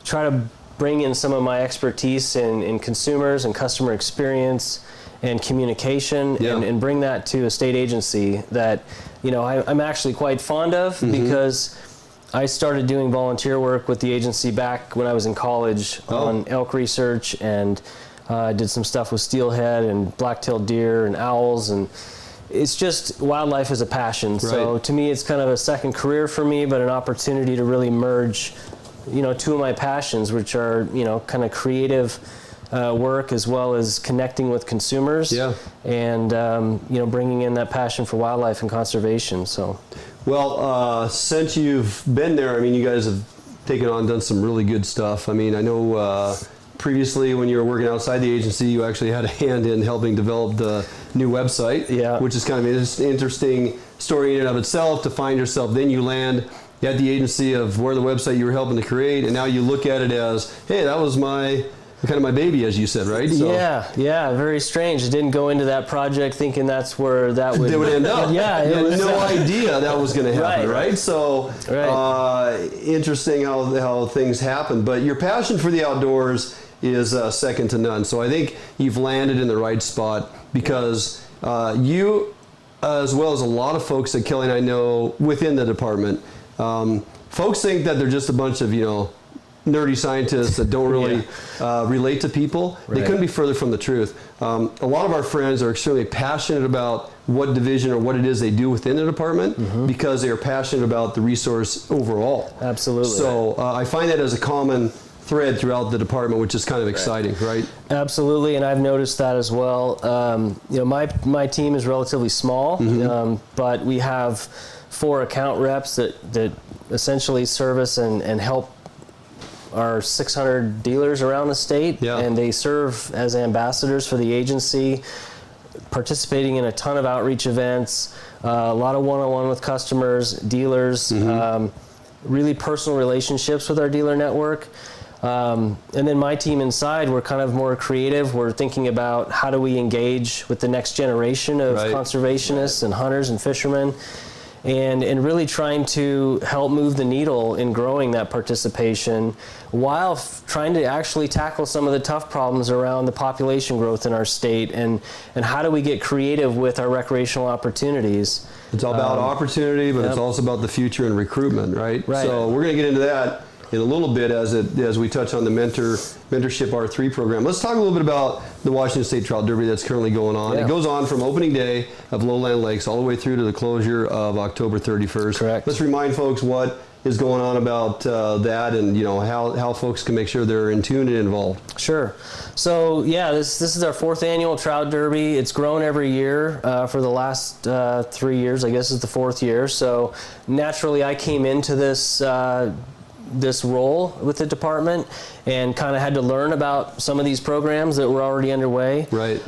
D: try to bring in some of my expertise in consumers and customer experience and communication, and bring that to a state agency that, you know, I'm actually quite fond of, because I started doing volunteer work with the agency back when I was in college on elk research, and did some stuff with steelhead and black-tailed deer and owls, and it's just, wildlife is a passion. Right. So to me, it's kind of a second career for me, but an opportunity to really merge, you know, two of my passions, which are, you know, kind of creative work as well as connecting with consumers, and you know, bringing in that passion for wildlife and conservation. So,
A: well, since you've been there, I mean, you guys have done some really good stuff. I mean, I know previously when you were working outside the agency, you actually had a hand in helping develop the new website, which is kind of an interesting story in and of itself, to find yourself. Then you land at the agency of where the website you were helping to create, and now you look at it as, hey, that was my baby, as you said, right? So,
D: yeah, very strange. I didn't go into that project thinking that's where that would
A: end up.
D: You had
A: no idea that was going to happen, right? So, interesting how things happen. But your passion for the outdoors is second to none. So I think you've landed in the right spot, because you, as well as a lot of folks that Kelly and I know within the department, folks think that they're just a bunch of, you know, nerdy scientists that don't really relate to people. They couldn't be further from the truth. A lot of our friends are extremely passionate about what division or what it is they do within the department, because they are passionate about the resource overall.
D: Absolutely.
A: So I find that as a common thread throughout the department, which is kind of exciting, right?
D: Absolutely, and I've noticed that as well. You know, my team is relatively small, but we have 4 account reps that essentially service and help our 600 dealers around the state, and they serve as ambassadors for the agency, participating in a ton of outreach events, a lot of one-on-one with customers, dealers, really personal relationships with our dealer network. And then my team inside, we're kind of more creative. We're thinking about how do we engage with the next generation of conservationists and hunters and fishermen, and really trying to help move the needle in growing that participation, while trying to actually tackle some of the tough problems around the population growth in our state, and how do we get creative with our recreational opportunities. It's
A: all about opportunity, but it's also about the future and recruitment, right? So we're going to get into that in a little bit as we touch on the mentorship R3 program. Let's talk a little bit about the Washington State Trout Derby that's currently going on. It goes on from opening day of Lowland Lakes all the way through to the closure of October 31st.
D: Correct.
A: Let's remind folks what is going on about that, and you know how folks can make sure they're in tune and involved.
D: Sure. So this is our 4th annual Trout Derby. It's grown every year for the last 3 years. I guess it's the 4th year. So naturally, I came into this role with the department and kind of had to learn about some of these programs that were already underway.
A: Right.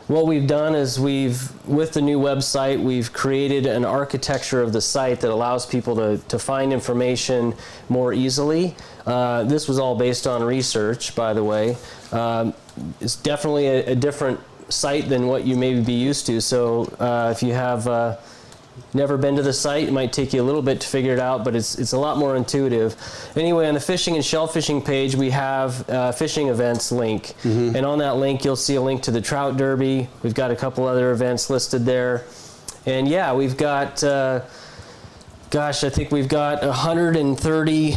D: What we've done is with the new website, we've created an architecture of the site that allows people to find information more easily. This was all based on research, by the way. It's definitely a different site than what you may be used to. So if you have never been to the site, it might take you a little bit to figure it out, but it's a lot more intuitive. Anyway, on the fishing and shell fishing page, we have a fishing events link. And on that link, you'll see a link to the Trout Derby. We've got a couple other events listed there. And we've got, I think we've got 130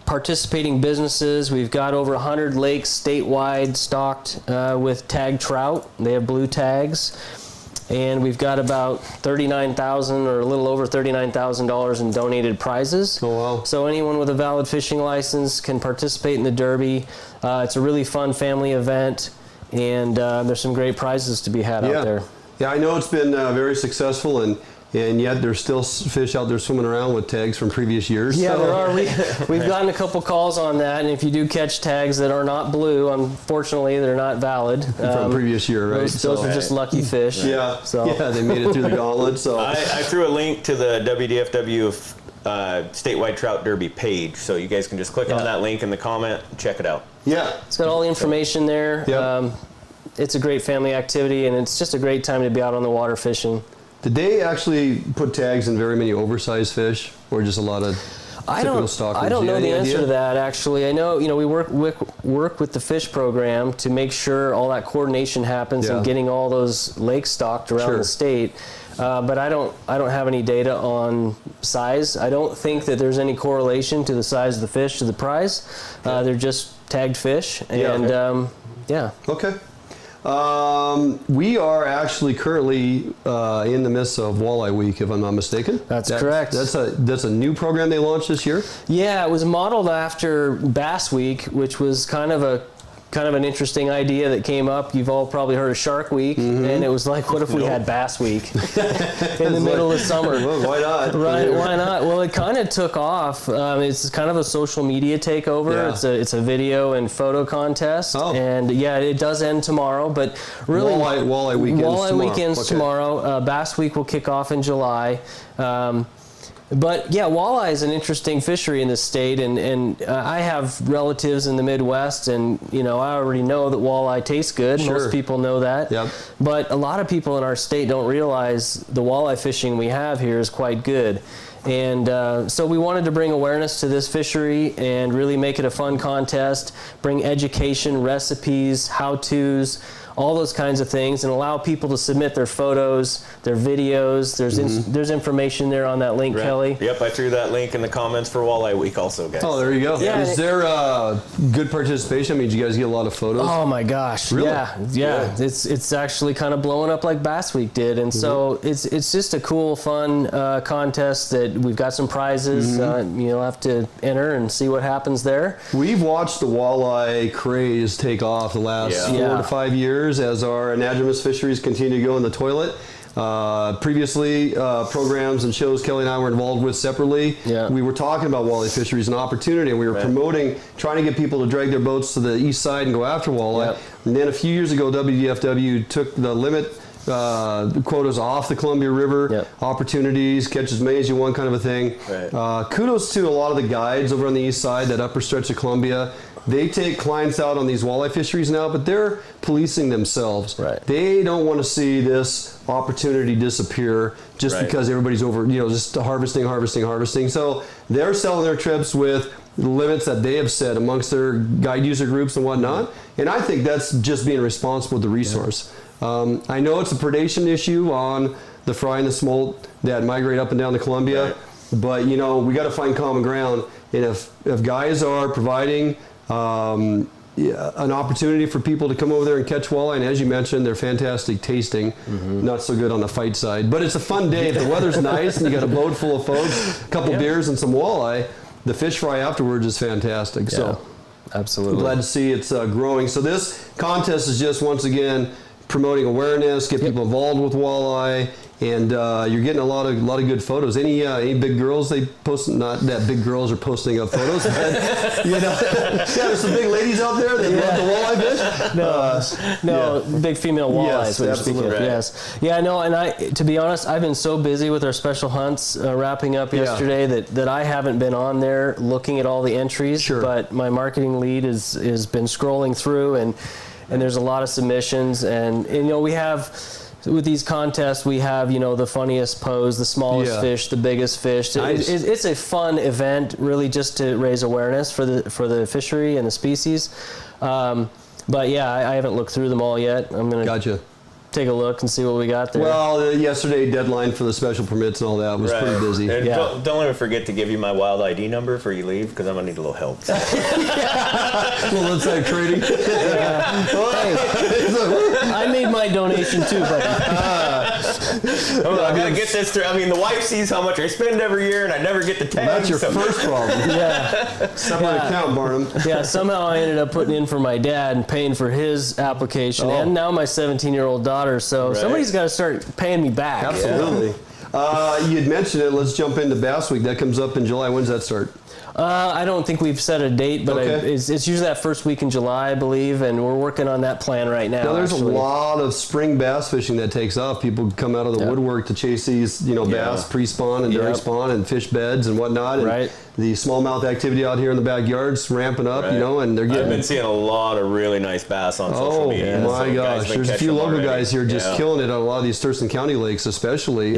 D: participating businesses. We've got over 100 lakes statewide stocked with tagged trout. They have blue tags. and we've got about $39,000 or a little over $39,000 in donated prizes.
A: Oh, wow.
D: So anyone with a valid fishing license can participate in the Derby. It's a really fun family event, and there's some great prizes to be had out there.
A: Yeah, I know it's been very successful, and yet there's still fish out there swimming around with tags from previous years.
D: Yeah,
A: so.
D: there are. We've gotten a couple calls on that, and if you do catch tags that are not blue, unfortunately, they're not valid.
A: From previous year, right?
D: Those are just lucky fish.
A: Yeah,
D: so.
A: Yeah, they made it through the gauntlet. So
B: I threw a link to the Wdfw statewide trout derby page, so you guys can just click on that link in the comment and check it out.
A: Yeah,
D: it's got all the information there.
A: Yep.
D: It's a great family activity, and it's just a great time to be out on the water fishing.
A: Did they actually put tags in very many oversized fish, or just a lot of typical stockers?
D: I don't know the answer to that, actually. I know, we work with the fish program to make sure all that coordination happens and getting all those lakes stocked around the state. But I don't have any data on size. I don't think that there's any correlation to the size of the fish to the prize. They're just tagged fish, and
A: Okay. We are actually currently in the midst of Walleye Week, if I'm not mistaken.
D: That's correct.
A: That's a new program they launched this year?
D: Yeah, it was modeled after Bass Week, which was kind of an interesting idea that came up. You've all probably heard of Shark Week, and it was like, what if we had Bass Week in the middle of summer?
A: Well, why not?
D: Right, why not? Well, it kind of took off. It's kind of a social media takeover.
A: Yeah.
D: It's a video and photo contest, and it does end tomorrow. But really,
A: Walleye
D: weekends tomorrow. Bass Week will kick off in July. But yeah, walleye is an interesting fishery in this state, and I have relatives in the Midwest, and I already know that walleye tastes good.
A: Sure.
D: Most people know that.
A: Yep.
D: But a lot of people in our state don't realize the walleye fishing we have here is quite good. And so we wanted to bring awareness to this fishery and really make it a fun contest, bring education, recipes, how-tos, all those kinds of things, and allow people to submit their photos, their videos. There's information there on that link, Kelly.
B: Yep, I threw that link in the comments for Walleye Week also, guys.
A: Oh, there you go.
D: Yeah,
A: Is there good participation? I mean, did you guys get a lot of photos?
D: Oh my gosh.
A: Really?
D: Yeah. It's actually kind of blowing up like Bass Week did. And so it's just a cool, fun contest that we've got some prizes. You'll have to enter and see what happens there.
A: We've watched the walleye craze take off the last 4 to 5 years as our anadromous fisheries continue to go in the toilet. Previously, programs and shows Kelly and I were involved with separately, we were talking about walleye fisheries, an opportunity, and we were promoting, trying to get people to drag their boats to the east side and go after walleye. And then a few years ago, WDFW took the limit quotas off the Columbia River, opportunities, catch as many as you want kind of a thing. Kudos to a lot of the guides over on the east side, that upper stretch of Columbia. They take clients out on these walleye fisheries now, but they're policing themselves. They don't want to see this opportunity disappear just because everybody's over, just harvesting. So they're selling their trips with the limits that they have set amongst their guide user groups and whatnot. And I think that's just being responsible with the resource. I know it's a predation issue on the fry and the smolt that migrate up and down the Columbia, but we got to find common ground. And if guys are providing an opportunity for people to come over there and catch walleye, and as you mentioned, they're fantastic tasting, not so good on the fight side, but it's a fun day. If the weather's nice and you got a boat full of folks, a couple beers and some walleye, the fish fry afterwards is fantastic. So
D: absolutely
A: glad to see it's growing. So this contest is just, once again, promoting awareness, get people involved with walleye, and you're getting a lot of good photos. Any big girls they post? Not that big girls are posting up photos, but there's some big ladies out there that love the walleye fish.
D: Big female walleyes.
A: Yes, absolutely.
D: Yes, no, and to be honest, I've been so busy with our special hunts wrapping up yesterday that I haven't been on there looking at all the entries. But my marketing lead has been scrolling through, and there's a lot of submissions, and we have. With these contests, we have, the funniest pose, the smallest fish, the biggest fish.
A: Nice.
D: It's a fun event, really, just to raise awareness for the fishery and the species. But yeah, I haven't looked through them all yet. I'm gonna take a look and see what we got there.
A: Well, yesterday deadline for the special permits and all that was pretty busy.
B: And don't ever forget to give you my wild ID number before you leave, because I'm gonna need a little help.
A: Well, that's like trading.
D: Hey, I made my donation too, buddy.
B: I gotta get this through. I mean, the wife sees how much I spend every year, and I never get the tag.
A: Well, that's your first problem.
D: Yeah.
A: Separate account, Barnum.
D: Yeah, somehow I ended up putting in for my dad and paying for his application, and now my 17-year-old daughter. So somebody's got to start paying me back.
A: Absolutely. You'd mentioned it. Let's jump into Bass Week. That comes up in July. When does that start?
D: I don't think we've set a date, but it's usually that first week in July, I believe, and we're working on that plan right now.
A: Now, there's a lot of spring bass fishing that takes off. People come out of the woodwork to chase these, bass pre-spawn and during spawn and fish beds and whatnot. And the smallmouth activity out here in the backyard's ramping up, and they're getting...
B: I've been seeing a lot of really nice bass on social media.
A: Oh, my gosh. There's a few local guys here just killing it on a lot of these Thurston County lakes, especially.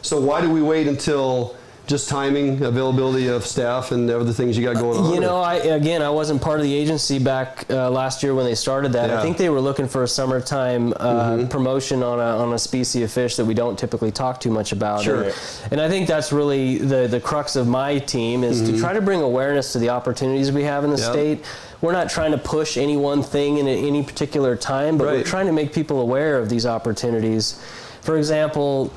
A: So why do we wait until... just timing, availability of staff, and other things you got going on?
D: I wasn't part of the agency back last year when they started that. I think they were looking for a summertime promotion on a species of fish that we don't typically talk too much about.
A: Sure.
D: And I think that's really the crux of my team is to try to bring awareness to the opportunities we have in the state. We're not trying to push any one thing in any particular time, but we're trying to make people aware of these opportunities. For example,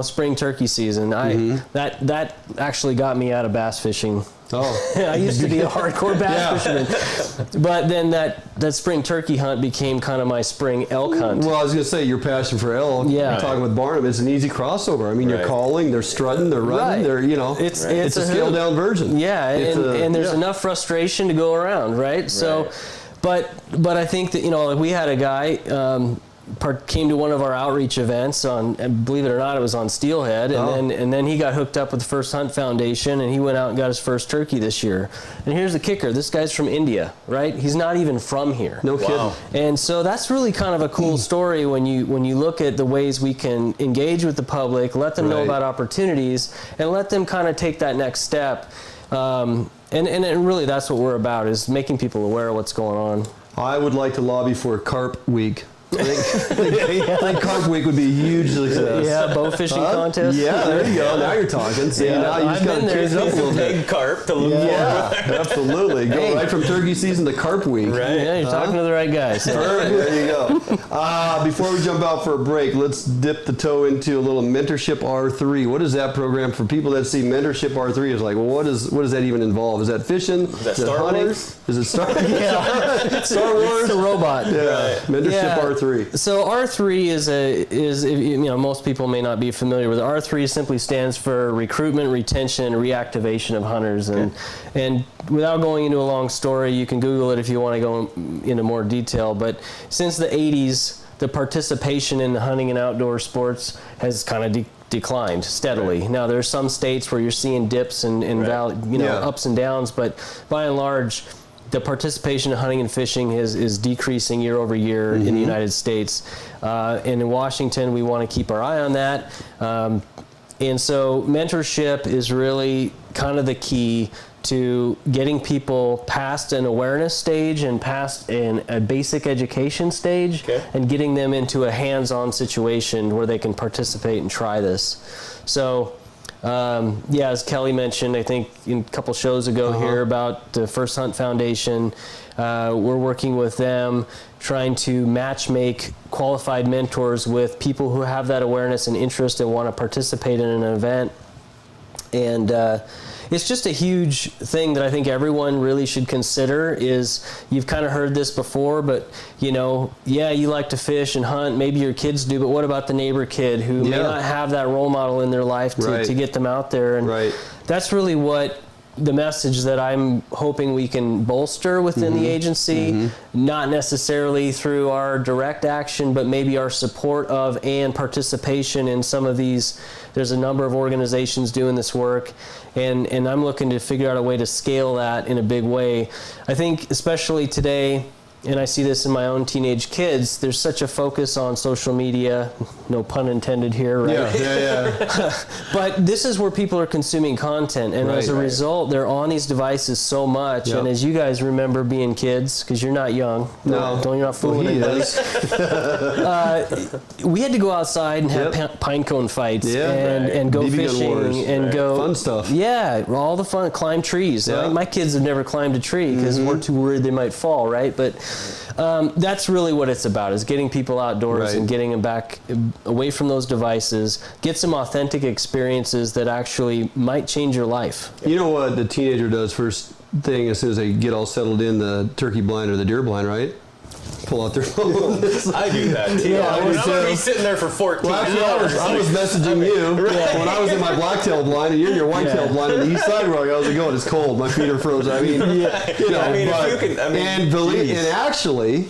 D: spring turkey season. That actually got me out of bass fishing. I used to be a hardcore bass fisherman, but then that spring turkey hunt became kind of my spring elk hunt.
A: Well, I was going to say your passion for elk.
D: Yeah,
A: talking with Barnum, it's an easy crossover. I mean, you're calling, they're strutting, they're running, they're it's a scaled down version.
D: Yeah, and there's enough frustration to go around, right? So, but I think that we had a guy. Came to one of our outreach events and believe it or not, it was on Steelhead, and then he got hooked up with the First Hunt Foundation, and he went out and got his first turkey this year. And here's the kicker: this guy's from India, right? He's not even from here.
A: No kidding.
D: And so that's really kind of a cool story when you look at the ways we can engage with the public, let them know about opportunities, and let them kind of take that next step. And really, that's what we're about: is making people aware of what's going on.
A: I would like to lobby for Carp Week. I think Carp Week would be a huge success.
D: Yeah, bow fishing contest.
A: Yeah, there you go. Now you're talking. See, now you just got to change it up a little bit.
B: Big carp to look
A: for. Absolutely. Go right from turkey season to Carp Week.
B: Right.
D: Yeah, you're talking to the right guys.
A: There you go. Before we jump out for a break, let's dip the toe into a little Mentorship R3. What is that program? For people that see Mentorship R3 is like, well, what does that even involve? Is that fishing?
B: Is that Star Wars?
A: Is it Star Wars?
D: Star Wars? It's a robot.
A: Yeah. Mentorship R3.
D: So R3 is most people may not be familiar with it. R3 simply stands for recruitment, retention, and reactivation of hunters. And without going into a long story, you can Google it if you want to go into more detail. But since the 80s, the participation in hunting and outdoor sports has kind of declined steadily. Now there's some states where you're seeing dips and ups and downs, but by and large, the participation in hunting and fishing is decreasing year over year in the United States. And in Washington, we want to keep our eye on that. And so mentorship is really kind of the key to getting people past an awareness stage and past a basic education stage and getting them into a hands-on situation where they can participate and try this. So as Kelly mentioned, I think in a couple shows ago here about the First Hunt Foundation, we're working with them trying to match make qualified mentors with people who have that awareness and interest and want to participate in an event. And it's just a huge thing that I think everyone really should consider. Is you've kind of heard this before, but you like to fish and hunt, maybe your kids do, but what about the neighbor kid who may not have that role model in their life to get them out there? And that's really what the message that I'm hoping we can bolster within the agency, not necessarily through our direct action, but maybe our support of and participation in some of these. There's a number of organizations doing this work, and I'm looking to figure out a way to scale that in a big way. I think especially today, and I see this in my own teenage kids, there's such a focus on social media, no pun intended here, right? Yeah. But this is where people are consuming content, and as a result, they're on these devices so much. And as you guys remember being kids, because you're not young, you're not fooling anybody. We had to go outside and have pine cone fights and go BB fishing and go
A: fun stuff.
D: Yeah, all the fun, climb trees. My kids have never climbed a tree because we're too worried they might fall, right? But That's really what it's about, is getting people outdoors and getting them back away from those devices, get some authentic experiences that actually might change your life.
A: You know what the teenager does first thing as soon as they get all settled in, the turkey blind or the deer blind, right? Pull out their phone.
B: I do that too.
A: Yeah,
B: I'm going to be sitting there for 14 hours.
A: I was messaging you when I was in my blacktail blind, and you're in your whitetail blind on the east side. Where how's it going? It's cold. My feet are frozen. I mean,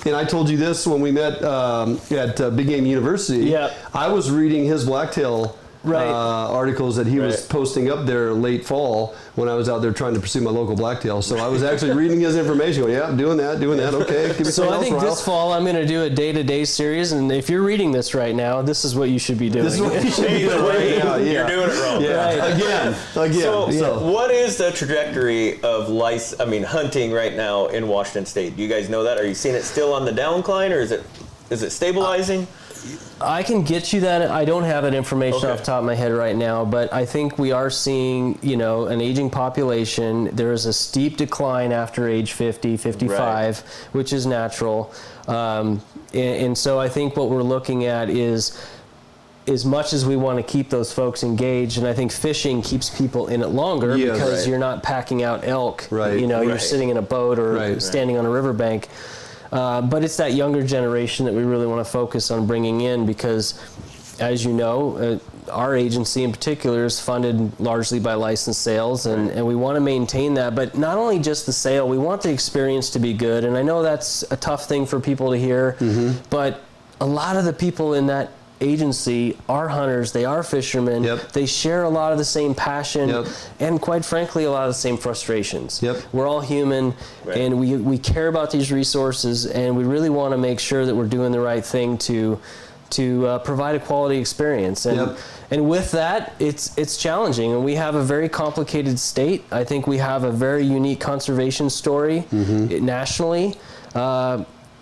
A: and I told you this when we met at Big Game University.
D: Yeah.
A: I was reading his blacktail articles that he was posting up there late fall when I was out there trying to pursue my local blacktail. So I was actually reading his information. Going, yeah, I'm doing that. Okay. Give me
D: so I think this fall I'm going to do a day-to-day series, and if you're reading this right now, this is what you should be doing.
A: This is what you should be doing right now. Yeah.
B: You're doing it wrong.
A: Yeah. Right. Again.
B: So what is the trajectory of hunting right now in Washington State? Do you guys know that? Are you seeing it still on the downcline, or is it stabilizing?
D: I can get you that. I don't have that information off the top of my head right now, but I think we are seeing, an aging population. There is a steep decline after age 50, 55, which is natural. And so I think what we're looking at is, as much as we want to keep those folks engaged, and I think fishing keeps people in it longer because you're not packing out elk. You're sitting in a boat or standing on a riverbank. But it's that younger generation that we really want to focus on bringing in because, as you know, our agency in particular is funded largely by licensed sales, and we want to maintain that. But not only just the sale, we want the experience to be good. And I know that's a tough thing for people to hear, but a lot of the people in that agency are hunters, they are fishermen, they share a lot of the same passion and quite frankly a lot of the same frustrations. We're all human and we care about these resources, and we really want to make sure that we're doing the right thing to provide a quality experience. And with that, it's challenging, and we have a very complicated state. I think we have a very unique conservation story nationally.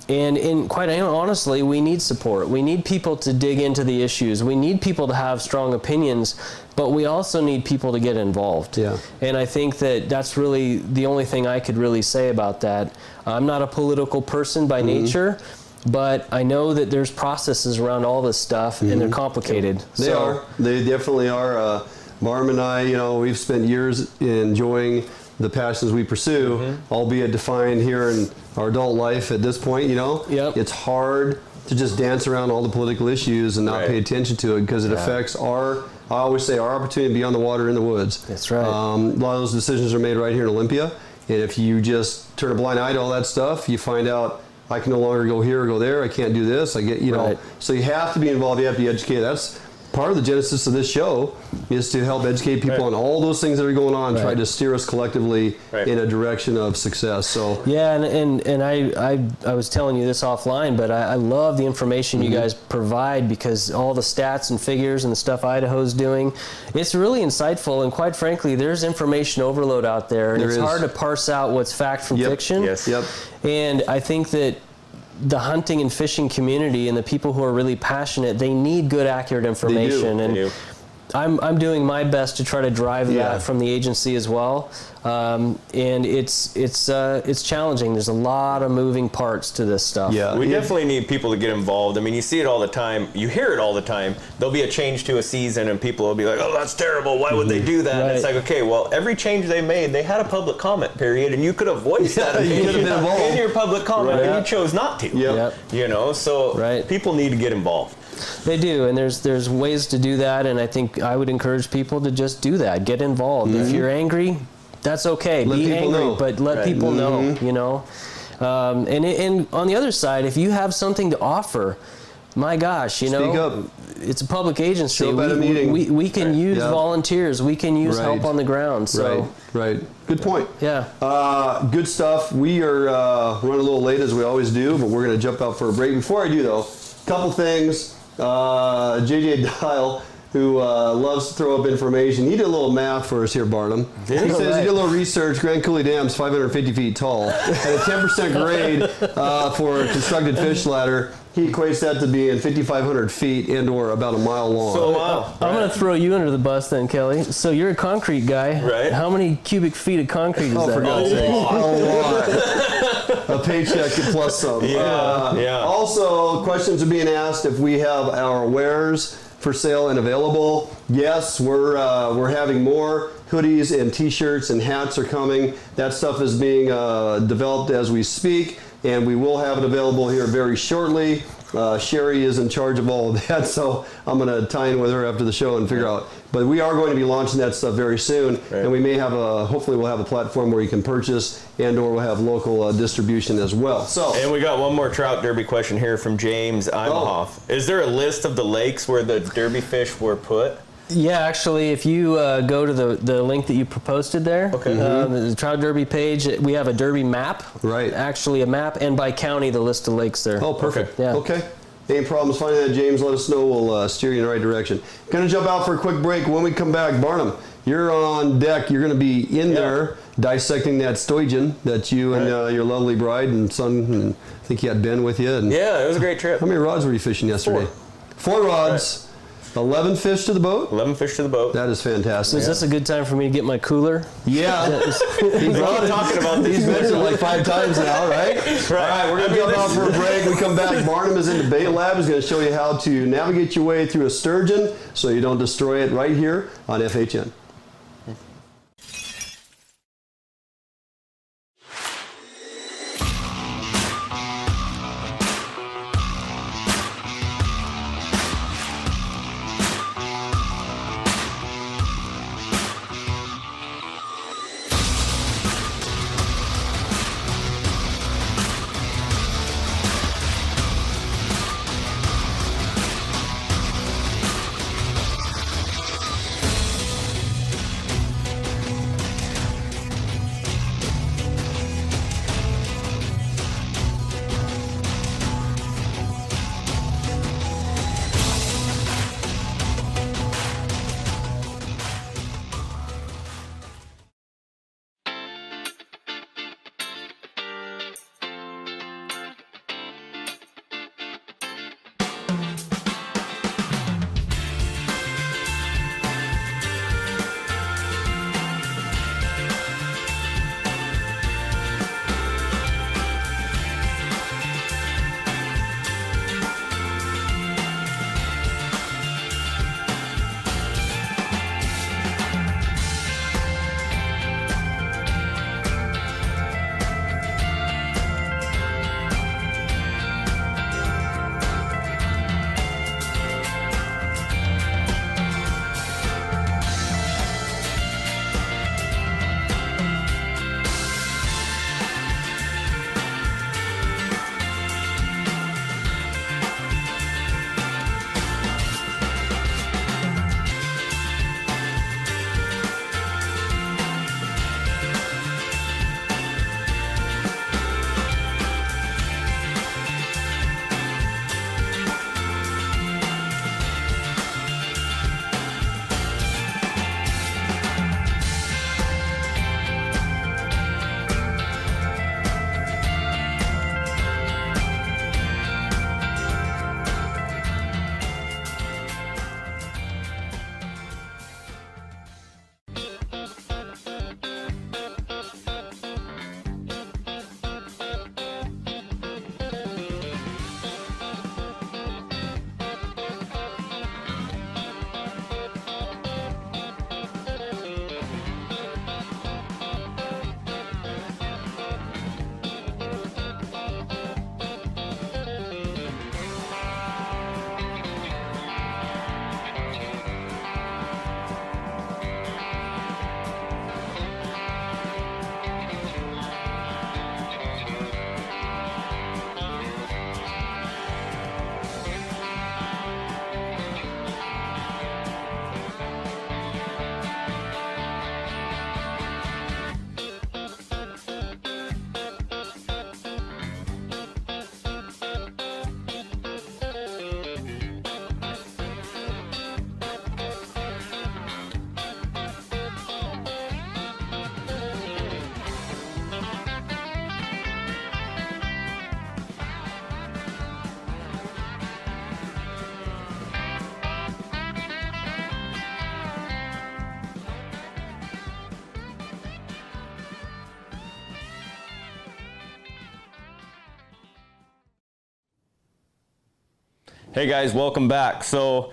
D: And quite honestly, we need support. We need people to dig into the issues. We need people to have strong opinions, but we also need people to get involved. And I think that's really the only thing I could really say about that. I'm not a political person by nature, but I know that there's processes around all this stuff, and they're complicated.
A: They definitely are. Marm and I, we've spent years enjoying the passions we pursue, albeit defined here in our adult life at this point, it's hard to just dance around all the political issues and not pay attention to it because it affects I always say, our opportunity to be on the water in the woods.
D: That's right.
A: A lot of those decisions are made right here in Olympia, and if you just turn a blind eye to all that stuff, you find out I can no longer go here or go there, I can't do this, I get, so you have to be involved, you have to be educated. That's part of the genesis of this show, is to help educate people on all those things that are going on, try to steer us collectively in a direction of success. So
D: and I was telling you this offline, but I love the information you guys provide, because all the stats and figures and the stuff Idaho's doing, it's really insightful, and quite frankly, there's information overload out there, and it's hard to parse out what's fact from fiction. And I think that the hunting and fishing community and the people who are really passionate, they need good, accurate information.
A: They do.
D: I'm doing my best to try to drive that from the agency as well. And it's challenging. There's a lot of moving parts to this stuff.
B: We definitely need people to get involved. I mean, you see it all the time. You hear it all the time. There'll be a change to a season, and people will be like, "Oh, that's terrible. Why would they do that?" And it's like, okay, well, every change they made, they had a public comment period, and you could have voiced that opinion in your public comment, and you chose not to. So people need to get involved.
D: They do, and there's ways to do that, and I think I would encourage people to just do that. Get involved. If you're angry, that's okay. Be angry, but let people know, and on the other side, if you have something to offer, my gosh,
A: Speak up.
D: It's a public agency.
A: Show up at a meeting.
D: We can use volunteers. We can use help on the ground. So
A: Good point. Good stuff. We are running a little late as we always do, but we're going to jump out for a break. Before I do, though, a couple things. JJ Dial, who loves to throw up information, he did a little math for us here, Barnum. He says he did a little research. Grand Coulee Dam's 550 feet tall. At a 10% grade for a constructed fish ladder, he equates that to being 5,500 feet and/or about a mile long.
D: I'm going to throw you under the bus then, Kelly. So you're a concrete guy. How many cubic feet of concrete is that?
A: For God's sake. A lot. a paycheck plus some. Also, questions are being asked if we have our wares for sale and available. Yes, we're having more hoodies and t-shirts and hats are coming. That stuff is being developed as we speak, and we will have it available here very shortly. Sherry is in charge of all of that, so I'm going to tie in with her after the show and figure out. But we are going to be launching that stuff very soon, and we may have hopefully we'll have a platform where you can purchase and/or we'll have local distribution as well. So,
B: and we got one more trout derby question here from James Imhoff. Is there a list of the lakes where the derby fish were put?
D: Yeah, actually, if you go to the link that you posted there, the Trout Derby page, we have a derby map.
A: Right.
D: Actually, a map, and by county, the list of lakes there.
A: Oh, perfect.
D: Yeah.
A: Okay. Any problems finding that, James, let us know. We'll steer you in the right direction. Going to jump out for a quick break. When we come back, Barnum, you're on deck. You're going to be in there dissecting that sturgeon that you and your lovely bride and son, and I think you had Ben with you. And
B: yeah, it was a great trip.
A: How many rods were you fishing yesterday? 4 rods. Right. 11 fish to the boat?
B: 11 fish to the boat.
A: That is fantastic.
D: So is this a good time for me to get my cooler?
A: Yeah. He's talking about these. He's mentioned it like 5 times now, right? All right, we're going to jump out for a break. We come back. Barnum is in the bait lab. He's going to show you how to navigate your way through a sturgeon so you don't destroy it right here on FHN.
B: Hey guys, welcome back. So,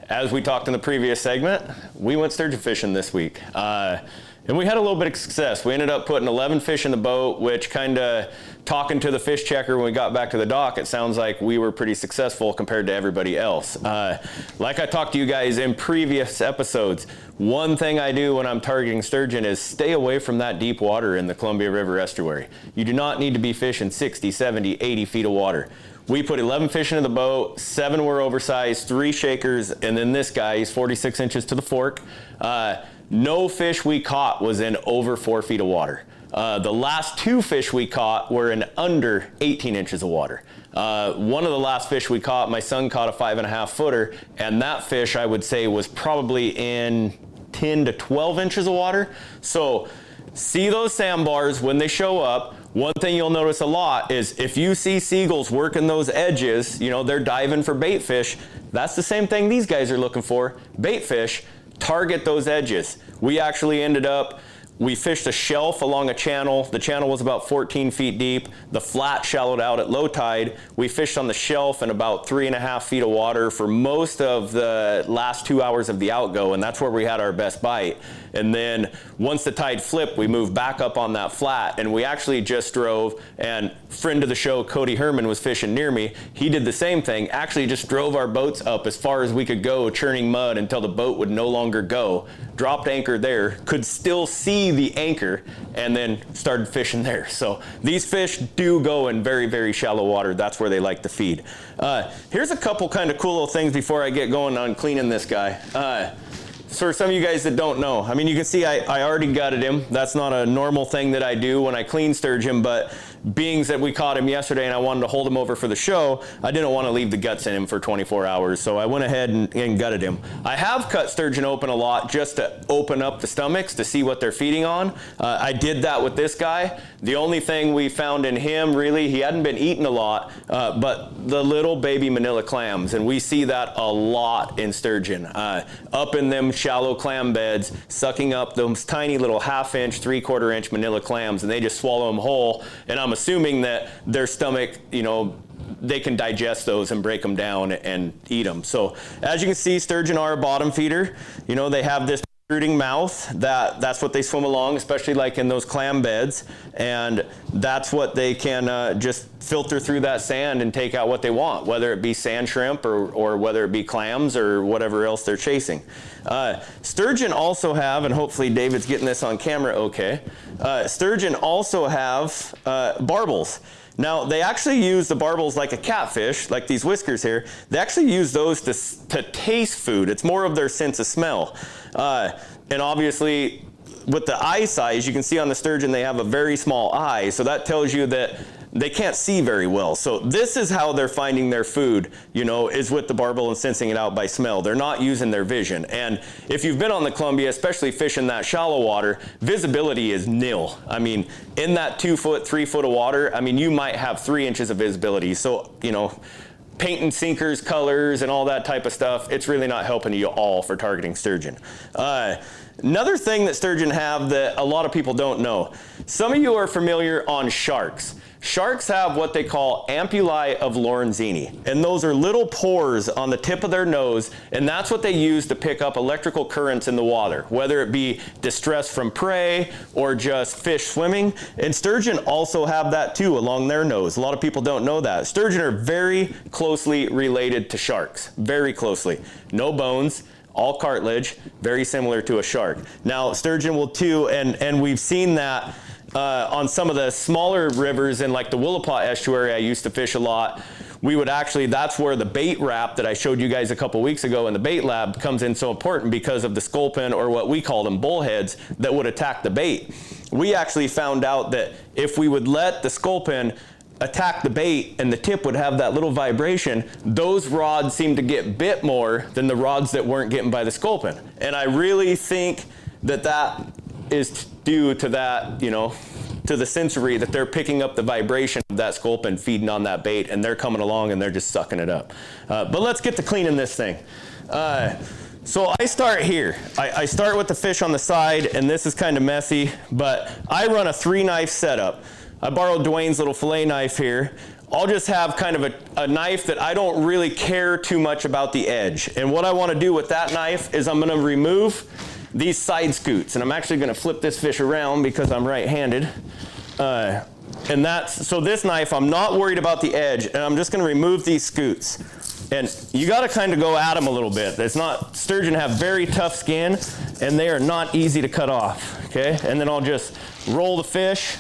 B: as we talked in the previous segment, we went sturgeon fishing this week. And we had a little bit of success. We ended up putting 11 fish in the boat, which kind of, talking to the fish checker when we got back to the dock, it sounds like we were pretty successful compared to everybody else. Like I talked to you guys in previous episodes, one thing I do when I'm targeting sturgeon is stay away from that deep water in the Columbia River estuary. You do not need to be fishing 60, 70, 80 feet of water. We put 11 fish into the boat, 7 were oversized, 3 shakers, and then this guy, he's 46 inches to the fork. No fish we caught was in over 4 feet of water. The last 2 fish we caught were in under 18 inches of water. One of the last fish we caught, my son caught a 5.5 footer, and that fish I would say was probably in 10 to 12 inches of water. So see those sandbars when they show up. One thing you'll notice a lot is if you see seagulls working those edges, you know, they're diving for bait fish. That's the same thing these guys are looking for, bait fish. Target those edges. We actually ended up, we fished a shelf along a channel. The channel was about 14 feet deep. The flat shallowed out at low tide. We fished on the shelf in about 3.5 feet of water for most of the last 2 hours of the outgo, and that's where we had our best bite. And then once the tide flipped, we moved back up on that flat, and we actually just drove, and friend of the show, Cody Herman, was fishing near me. He did the same thing, actually just drove our boats up as far as we could go, churning mud until the boat would no longer go. Dropped anchor there, could still see the anchor, and then started fishing there. So these fish do go in very, very shallow water. That's where they like to feed. Here's a couple kind of cool little things before I get going on cleaning this guy. So for some of you guys that don't know, I mean, you can see I already gutted him. That's not a normal thing that I do when I clean sturgeon, but being that we caught him yesterday and I wanted to hold him over for the show, I didn't want to leave the guts in him for 24 hours, so I went ahead and gutted him. I have cut sturgeon open a lot just to open up the stomachs to see what they're feeding on. I did that with this guy. The only thing we found in him, really, he hadn't been eating a lot, but the little baby manila clams, and we see that a lot in sturgeon. Up in them shallow clam beds, sucking up those tiny little 1/2 inch, 3/4 inch manila clams, and they just swallow them whole. And I'm assuming that their stomach, you know, they can digest those and break them down and eat them. So as you can see, sturgeon are a bottom feeder. You know, they have this protruding mouth, that's what they swim along, especially like in those clam beds, and that's what they can just filter through that sand and take out what they want, whether it be sand shrimp or whether it be clams or whatever else they're chasing. Sturgeon also have, and hopefully David's getting this on camera okay, sturgeon also have barbels. Now, they actually use the barbels like a catfish, like these whiskers here. They actually use those to taste food. It's more of their sense of smell. And obviously, with the eye size, you can see on the sturgeon they have a very small eye, so that tells you that they can't see very well. So this is how they're finding their food, you know, is with the barbel and sensing it out by smell. They're not using their vision. And if you've been on the Columbia, especially fishing that shallow water, visibility is nil. I mean, in that 2 foot, 3 foot of water, I mean, you might have 3 inches of visibility. So, you know, painting sinkers, colors, and all that type of stuff, it's really not helping you all for targeting sturgeon. Another thing that sturgeon have that a lot of people don't know, some of you are familiar on sharks. Sharks have what they call ampullae of Lorenzini, and those are little pores on the tip of their nose, and that's what they use to pick up electrical currents in the water, whether it be distress from prey or just fish swimming. And sturgeon also have that too along their nose. A lot of people don't know that. Sturgeon are very closely related to sharks, very closely. No bones, all cartilage, very similar to a shark. Now, sturgeon will too, and we've seen that on some of the smaller rivers in like the Willapa estuary I used to fish a lot. We would actually, that's where the bait wrap that I showed you guys a couple weeks ago in the bait lab comes in so important, because of the sculpin, or what we call them, bullheads, that would attack the bait. We actually found out that if we would let the sculpin attack the bait and the tip would have that little vibration, those rods seem to get bit more than the rods that weren't getting by the sculpin. And I really think that that is due to that, you know, to the sensory, that they're picking up the vibration of that sculpin feeding on that bait, and they're coming along and they're just sucking it up. But let's get to cleaning this thing. So I start here. I start with the fish on the side, and this is kind of messy, but I run a 3-knife setup. I borrowed Dwayne's little fillet knife here. I'll just have kind of a knife that I don't really care too much about the edge. And what I want to do with that knife is I'm going to remove these side scoots. And I'm actually going to flip this fish around because I'm right-handed. So this knife, I'm not worried about the edge, and I'm just going to remove these scoots. And you got to kind of go at them a little bit. Sturgeon have very tough skin, and they are not easy to cut off, okay? And then I'll just roll the fish,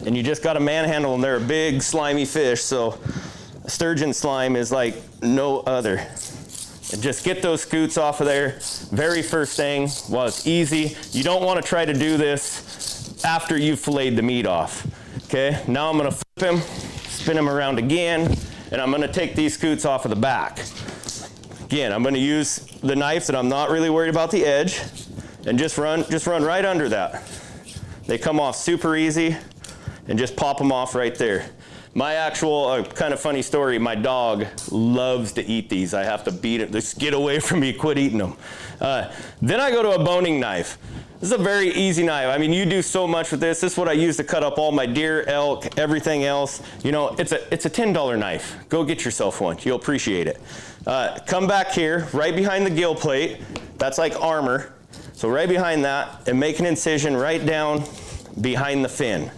B: and you just got to manhandle them. They're a big, slimy fish, so sturgeon slime is like no other. And just get those scoots off of there. Very first thing, while it's easy. You don't want to try to do this after you've filleted the meat off, okay? Now I'm going to flip him, spin him around again, and I'm going to take these scoots off of the back. Again, I'm going to use the knife that I'm not really worried about the edge, and just run right under that. They come off super easy, and just pop them off right there. My actual, kind of funny story, my dog loves to eat these. I have to beat it. Just get away from me, quit eating them. Then I go to a boning knife. This is a very easy knife. I mean, you do so much with this. This is what I use to cut up all my deer, elk, everything else. You know, it's a $10 knife. Go get yourself one. You'll appreciate it. Come back here, right behind the gill plate. That's like armor. So right behind that, and make an incision right down behind the fin.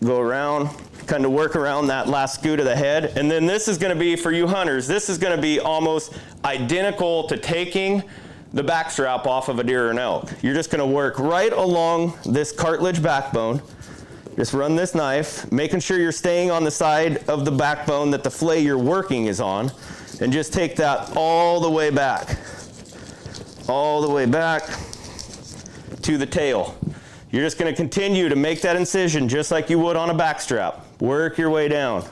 B: Go around, kind of work around that last scoot of the head. And then this is going to be, for you hunters, this is going to be almost identical to taking the back strap off of a deer or an elk. You're just going to work right along this cartilage backbone. Just run this knife, making sure you're staying on the side of the backbone that the fillet you're working is on, and just take that all the way back to the tail. You're just going to continue to make that incision just like you would on a back strap. Work your way down.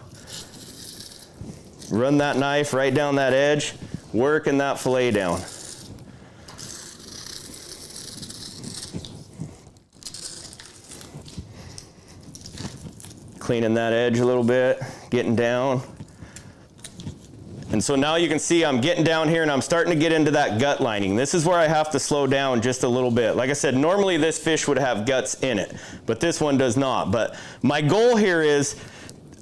B: Run that knife right down that edge, working that fillet down. Cleaning that edge a little bit, getting down. And so now you can see I'm getting down here and I'm starting to get into that gut lining. This is where I have to slow down just a little bit. Like I said, normally this fish would have guts in it, but this one does not. But my goal here is,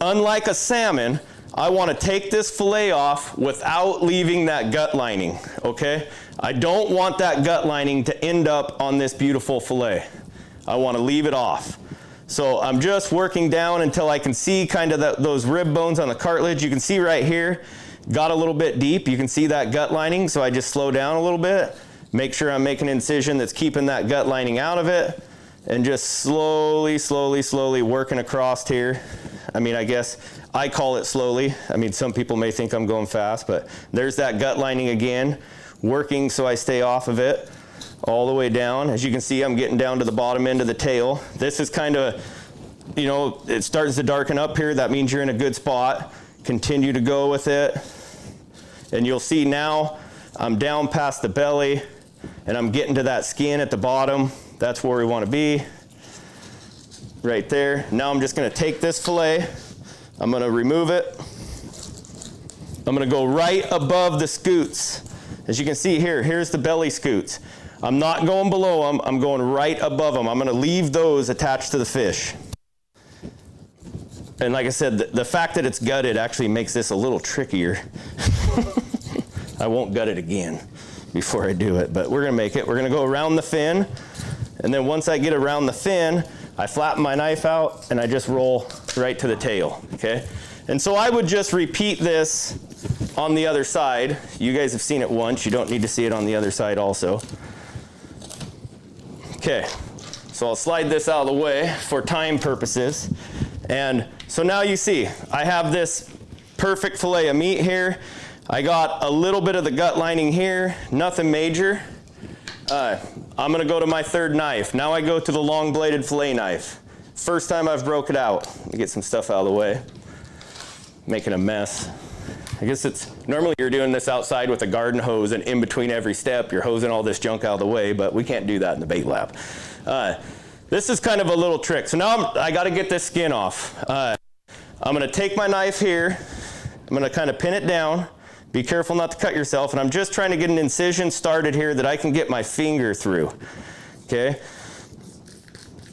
B: unlike a salmon, I want to take this fillet off without leaving that gut lining, okay? I don't want that gut lining to end up on this beautiful fillet. I want to leave it off. So I'm just working down until I can see kind of those rib bones on the cartilage. You can see right here, got a little bit deep. You can see that gut lining, so I just slow down a little bit. Make sure I'm making an incision that's keeping that gut lining out of it, and just slowly working across here. I mean, I guess I call it slowly. I mean, some people may think I'm going fast, but there's that gut lining again, working so I stay off of it all the way down. As you can see, I'm getting down to the bottom end of the tail. This is kind of, you know, it starts to darken up here. That means you're in a good spot. Continue to go with it. And you'll see now I'm down past the belly and I'm getting to that skin at the bottom. That's where we want to be. Right there. Now I'm just going to take this fillet. I'm going to remove it. I'm going to go right above the scoots. As you can see here, here's the belly scoots. I'm not going below them, I'm going right above them. I'm going to leave those attached to the fish. And like I said, the fact that it's gutted actually makes this a little trickier. I won't gut it again before I do it, but we're going to make it. We're going to go around the fin, and then once I get around the fin, I flatten my knife out and I just roll right to the tail, okay? And so I would just repeat this on the other side. You guys have seen it once, you don't need to see it on the other side also. Okay, so I'll slide this out of the way for time purposes. And so now you see, I have this perfect fillet of meat here. I got a little bit of the gut lining here, nothing major. I'm gonna go to my third knife. Now I go to the long bladed fillet knife. First time I've broke it out. Let me get some stuff out of the way. Making a mess. I guess it's, normally you're doing this outside with a garden hose, and in between every step you're hosing all this junk out of the way, but we can't do that in the bait lab. This is kind of a little trick. So now I gotta get this skin off. I'm gonna take my knife here, I'm gonna kind of pin it down. Be careful not to cut yourself, and I'm just trying to get an incision started here that I can get my finger through, okay?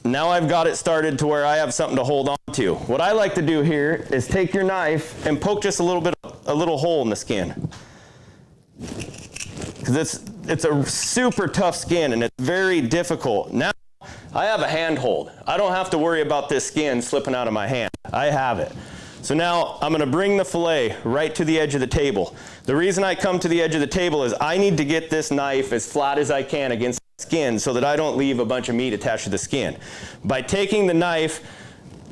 B: Now I've got it started to where I have something to hold on to. What I like to do here is take your knife and poke just a little hole in the skin. Because it's a super tough skin and it's very difficult. Now I have a handhold. I don't have to worry about this skin slipping out of my hand. I have it. So now I'm gonna bring the fillet right to the edge of the table. The reason I come to the edge of the table is I need to get this knife as flat as I can against the skin so that I don't leave a bunch of meat attached to the skin. By taking the knife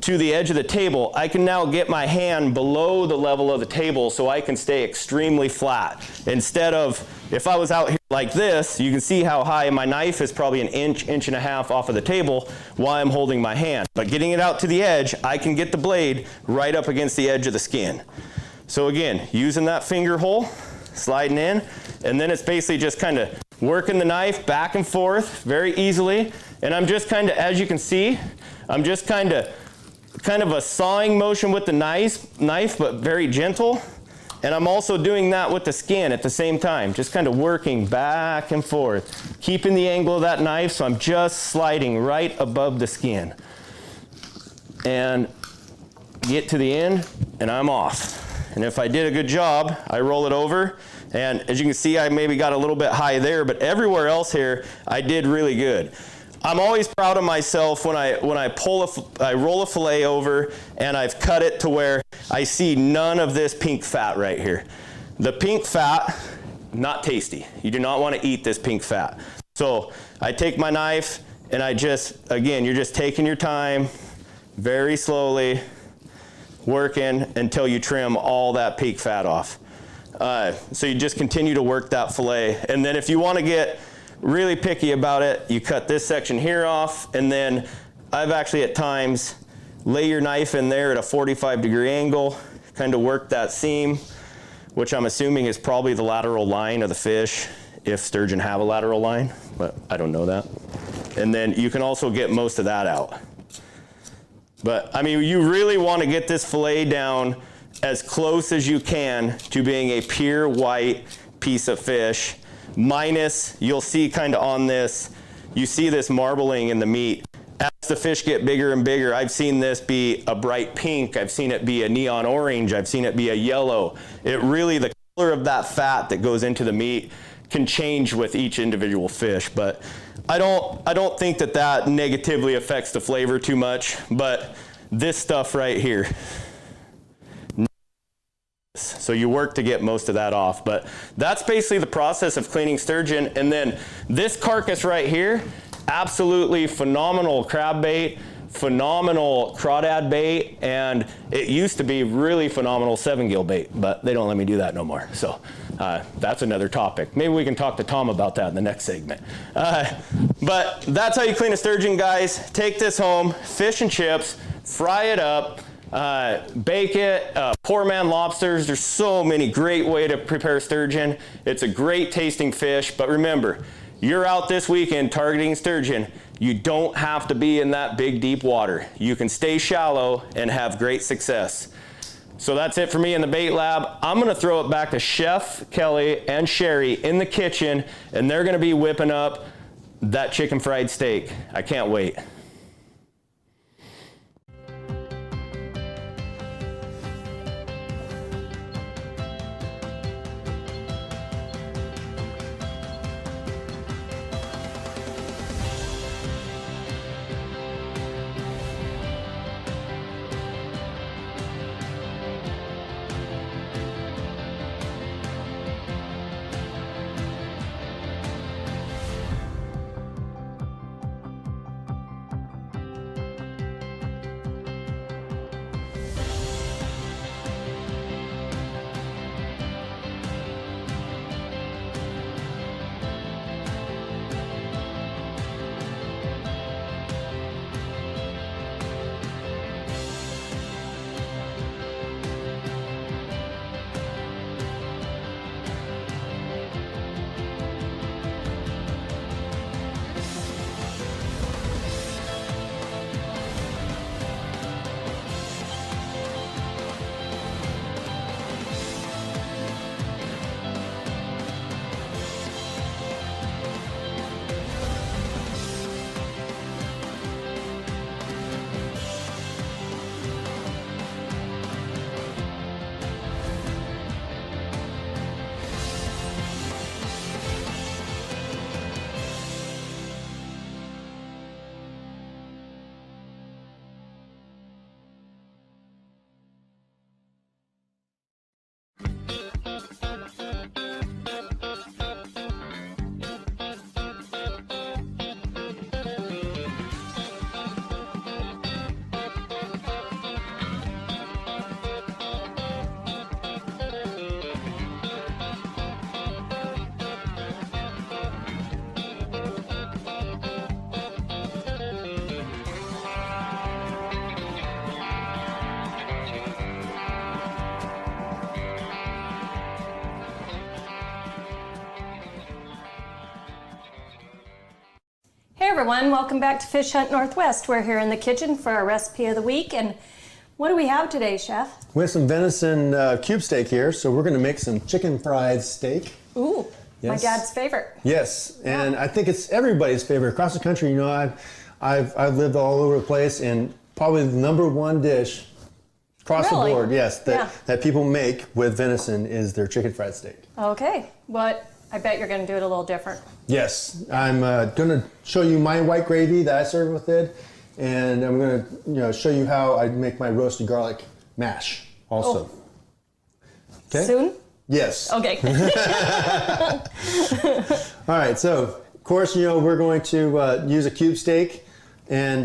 B: to the edge of the table, I can now get my hand below the level of the table so I can stay extremely flat. Instead of, if I was out here like this, you can see how high my knife is, probably an inch, inch and a half off of the table while I'm holding my hand. But getting it out to the edge, I can get the blade right up against the edge of the skin. So again, using that finger hole, sliding in, and then it's basically just kind of working the knife back and forth very easily. And I'm just kind of, as you can see, I'm just kind of a sawing motion with the knife, but very gentle. And I'm also doing that with the skin at the same time, just kind of working back and forth, keeping the angle of that knife, so I'm just sliding right above the skin. And get to the end, and I'm off. And if I did a good job, I roll it over. And as you can see, I maybe got a little bit high there, but everywhere else here, I did really good. I'm always proud of myself when I roll a fillet over and I've cut it to where I see none of this pink fat right here. The pink fat, not tasty. You do not want to eat this pink fat. So I take my knife and I just, again, you're just taking your time, very slowly, working until you trim all that pink fat off. So you just continue to work that fillet. And then if you want to get really picky about it, you cut this section here off, and then I've actually at times lay your knife in there at a 45-degree angle, kind of work that seam, which I'm assuming is probably the lateral line of the fish, if sturgeon have a lateral line, but I don't know that. And then you can also get most of that out. But I mean, you really want to get this fillet down as close as you can to being a pure white piece of fish. Minus, you'll see kind of on this, you see this marbling in the meat. As the fish get bigger and bigger, I've seen this be a bright pink, I've seen it be a neon orange, I've seen it be a yellow. It really, the color of that fat that goes into the meat can change with each individual fish, but I don't think that negatively affects the flavor too much, but this stuff right here. So you work to get most of that off, but that's basically the process of cleaning sturgeon. And then this carcass right here, absolutely phenomenal crab bait, phenomenal crawdad bait, and it used to be really phenomenal 7-gill bait, but they don't let me do that no more. So that's another topic. Maybe we can talk to Tom about that in the next segment. But that's how you clean a sturgeon, guys. Take this home, fish and chips, fry it up, bake it, poor man lobsters. There's so many great ways to prepare sturgeon. It's a great tasting fish, but remember, you're out this weekend targeting sturgeon. You don't have to be in that big deep water. You can stay shallow and have great success. So that's it for me in the bait lab. I'm gonna throw it back to Chef Kelly and Sherry in the kitchen, and they're gonna be whipping up that chicken fried steak. I can't wait.
E: everyone, welcome back to Fish Hunt Northwest. We're here in the kitchen for our recipe of the week, and what do we have today, Chef?
F: We have some venison cube steak here, so we're going to make some chicken-fried steak.
E: Ooh,
F: yes.
E: My dad's favorite.
F: Yes, and I think it's everybody's favorite. Across the country, you know, I've lived all over the place, and probably the #1 dish across the board, yes, that people make with venison is their chicken-fried steak.
E: Okay, but I bet you're going to do it a little different.
F: Yes, I'm going to show you my white gravy that I serve with it, and I'm going to show you how I make my roasted garlic mash also.
E: Okay. Soon?
F: Yes.
E: Okay.
F: All right, so of course, we're going to use a cube steak, and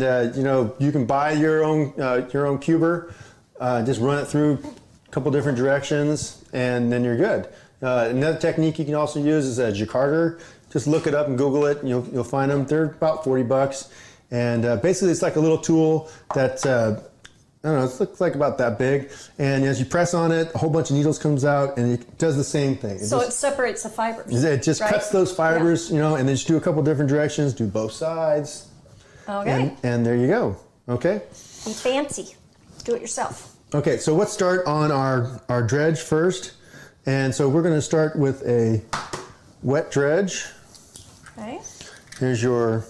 F: you can buy your own cuber, just run it through a couple different directions, and then you're good. Another technique you can also use is a Jacarder. Just look it up and Google it, and you'll find them. They're about $40, and basically it's like a little tool that I don't know. It looks like about that big, and as you press on it, a whole bunch of needles comes out, and it does the same thing.
E: So it separates the fibers.
F: It just cuts those fibers, and then just do a couple different directions. Do both sides.
E: Okay.
F: And there you go. Okay.
E: I'm fancy. Do it yourself.
F: Okay, so let's start on our dredge first. And so we're going to start with a wet dredge.
E: Okay.
F: Here's your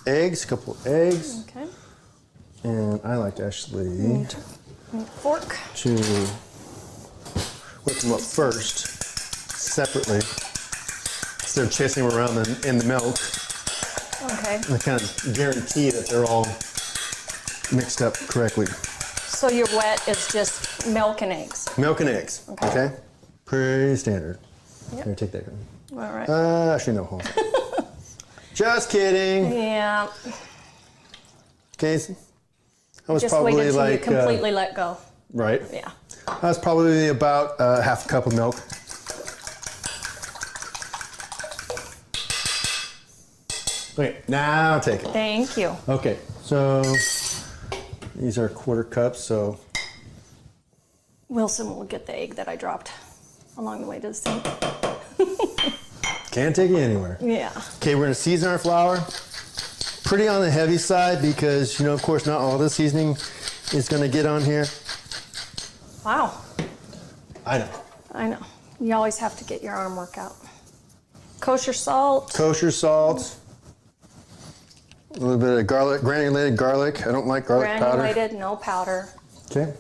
F: eggs, a couple eggs.
E: Okay.
F: And I like to actually
E: fork
F: to whip them up first, separately, instead of chasing them around in the milk.
E: Okay.
F: I kind of guarantee that they're all mixed up correctly.
E: So your wet is just milk and eggs?
F: Milk and eggs, okay? Pretty standard.
E: Yep.
F: Here, take that.
E: All right.
F: Actually, no, hold on. Just kidding.
E: Yeah.
F: Okay, so I was
E: just
F: probably
E: wait until
F: like...
E: you completely let go.
F: Right.
E: Yeah.
F: I was probably about half a cup of milk. Okay, now take it.
E: Thank you.
F: Okay, so these are quarter cups, so...
E: Wilson will get the egg that I dropped along the way to the sink.
F: Can't take it anywhere.
E: Yeah.
F: Okay, we're gonna season our flour. Pretty on the heavy side because, of course, not all the seasoning is gonna get on here.
E: Wow.
F: I know.
E: I know. You always have to get your arm workout. Kosher salt.
F: Kosher salt. A little bit of garlic, granulated garlic. I don't like garlic powder.
E: Granulated, no powder.
F: Okay.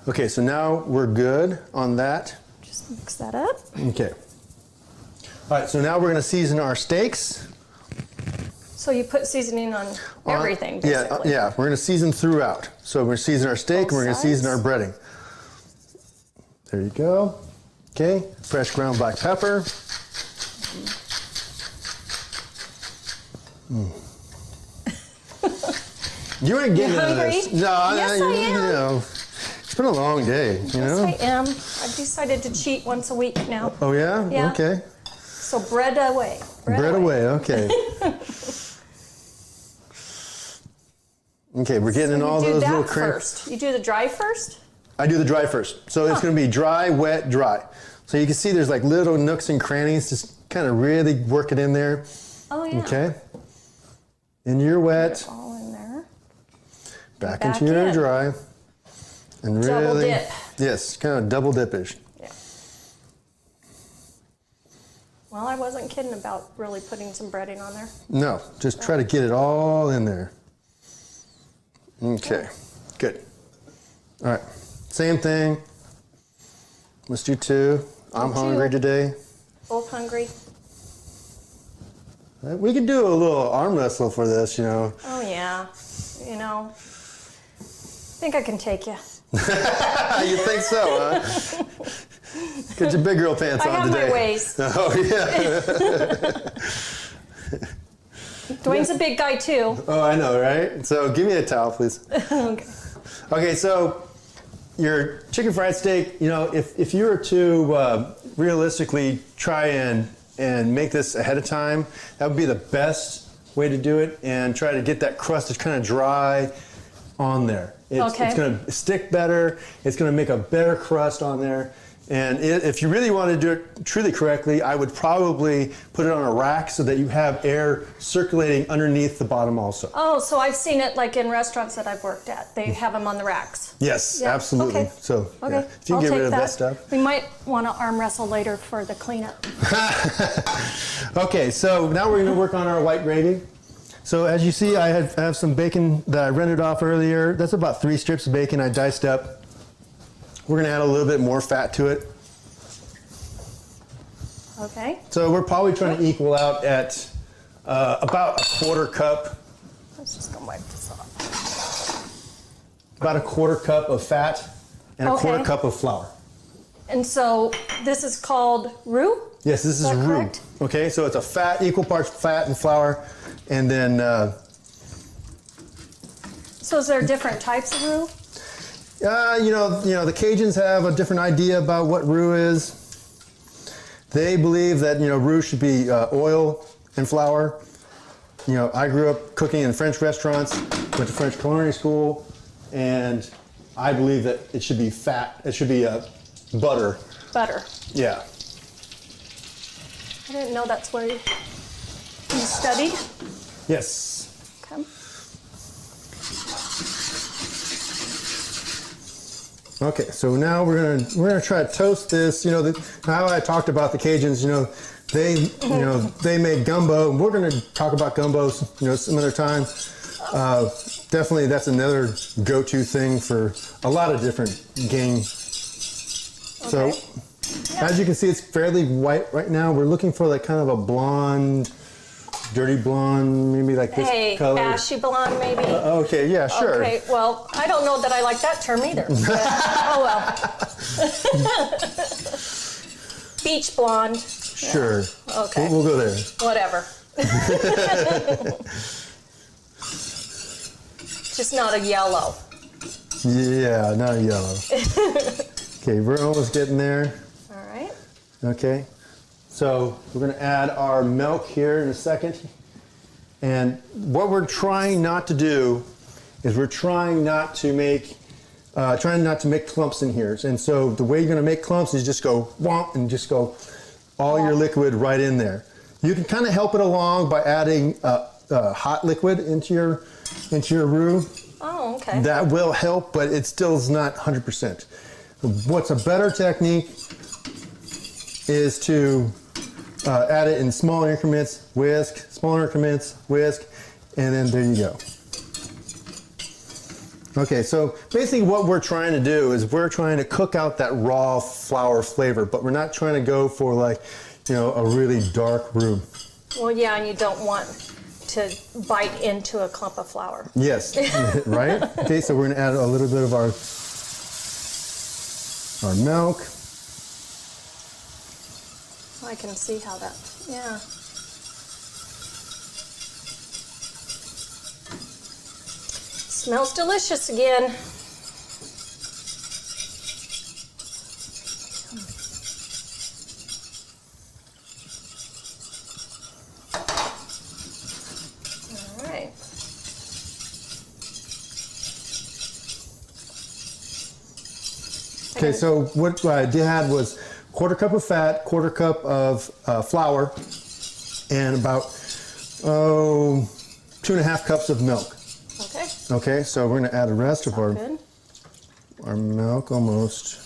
F: Okay, so now we're good on that.
E: Just mix that up.
F: Okay. All right, so now we're going to season our steaks.
E: So you put seasoning on everything, basically.
F: Yeah, we're going to season throughout. So we're going to season our steak, and we're going to season our breading. There you go. Okay, fresh ground black pepper. You ain't getting into this. No,
E: yes, I am.
F: It's been a long day.
E: Yes, I am. I've decided to cheat once a week now.
F: Oh yeah?
E: Yeah.
F: Okay.
E: So bread away.
F: Bread away. Okay. Okay, we're getting in all those little
E: first. You do the dry first?
F: I do the dry first. So it's going to be dry, wet, dry. So you can see there's like little nooks and crannies. Just kind of really work it in there.
E: Oh yeah.
F: Okay. In your wet.
E: All in there.
F: Back into your dry. And really.
E: Double dip.
F: Yes, kind of double dip-ish.
E: Yeah. Well, I wasn't kidding about really putting some breading on there.
F: No, just try to get it all in there. Okay, good. All right, same thing. Let's do two. I'm hungry today.
E: Both hungry.
F: We could do a little arm wrestle for this,
E: Oh yeah, I think I can take you.
F: You think so, huh? Get your big girl pants on today.
E: I have my ways.
F: Oh yeah.
E: Dwayne's a big guy too.
F: Oh, I know, right? So give me a towel, please.
E: Okay.
F: Okay, so your chicken fried steak, if you were to realistically try and make this ahead of time, that would be the best way to do it, and try to get that crust that's kind of dry on there. It's going to stick better. It's going to make a better crust on there. And if you really want to do it truly correctly, I would probably put it on a rack so that you have air circulating underneath the bottom also.
E: Oh, so I've seen it like in restaurants that I've worked at. They have them on the racks.
F: Yes,
E: Yeah.
F: absolutely.
E: Okay.
F: So
E: Okay.
F: yeah, if you can get rid of that stuff.
E: We might want to arm wrestle later for the cleanup.
F: Okay, so now we're going to work on our white gravy. So as you see, I have some bacon that I rendered off earlier. That's about 3 strips of bacon I diced up. We're going to add a little bit more fat to it.
E: Okay.
F: So we're probably trying to equal out at about a 1/4 cup.
E: Let's just go wipe this off.
F: About a 1/4 cup of fat and a
E: Okay.
F: 1/4 cup of flour.
E: And so this is called roux?
F: Yes, this is roux.
E: Correct?
F: Okay, so it's a fat, equal parts fat and flour, and then.
E: So is there different types of roux?
F: You know, the Cajuns have a different idea about what roux is. They believe that roux should be oil and flour. I grew up cooking in French restaurants, went to French culinary school, and I believe that it should be fat. It should be butter.
E: Butter.
F: Yeah.
E: I didn't know that's where you studied.
F: Yes.
E: Okay.
F: Okay, so now we're gonna try to toast this. How I talked about the Cajuns. They made gumbo. We're gonna talk about gumbos. Some other time. Definitely, that's another go-to thing for a lot of different game. So, as you can see, it's fairly white right now. We're looking for like kind of a blonde, dirty blonde, maybe like this color.
E: Ashy blonde, maybe.
F: Okay, yeah, sure.
E: Okay, well, I don't know that I like that term either. But, oh well. Beach blonde.
F: Sure.
E: Yeah. Okay.
F: We'll go there.
E: Whatever. Just not a yellow.
F: Yeah, not yellow. Okay, we're almost getting there.
E: All right.
F: Okay, so we're going to add our milk here in a second. And what we're trying not to do is we're trying not to make clumps in here. And so the way you're going to make clumps is just go womp and just go all your liquid right in there. You can kind of help it along by adding hot liquid into your roux.
E: Oh, okay.
F: That will help, but it still is not 100%. What's a better technique is to add it in smaller increments, whisk, smaller increments, whisk, and then there you go. Okay, so basically what we're trying to do is we're trying to cook out that raw flour flavor, but we're not trying to go for like, a really dark roux.
E: Well, yeah, and you don't want to bite into a clump of flour.
F: Yes, right? Okay, so we're going to add a little bit of our milk.
E: I can see how that, yeah. Smells delicious again. All right.
F: Okay, so what I had was 1/4 cup of fat, 1/4 cup of flour, and about 2.5 cups of milk.
E: Okay.
F: Okay, so we're going to add the rest of our milk almost.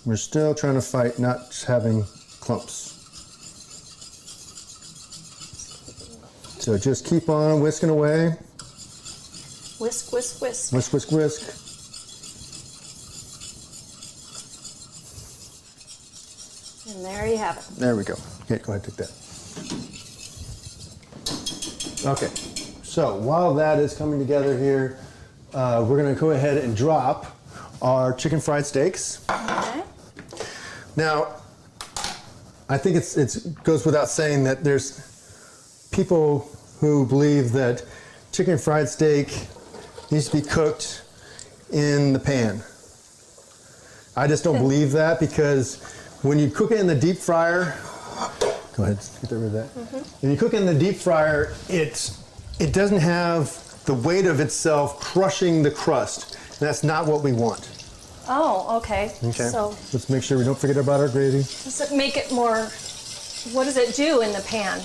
F: We're still trying to fight not having clumps. So just keep on whisking away.
E: Whisk, whisk, whisk.
F: Whisk, whisk, whisk.
E: And there you have it.
F: There we go. Okay, go ahead, take that. Okay, so while that is coming together here, we're going to go ahead and drop our chicken fried steaks.
E: Okay.
F: Now, I think it goes without saying that there's people who believe that chicken fried steak needs to be cooked in the pan. I just don't believe that, because when you cook it in the deep fryer, go ahead, get rid of that. When you cook it in the deep fryer, it doesn't have the weight of itself crushing the crust. And that's not what we want.
E: Oh, okay.
F: Okay.
E: So
F: let's make sure we don't forget about our gravy.
E: does it make it more, what does it do in the pan?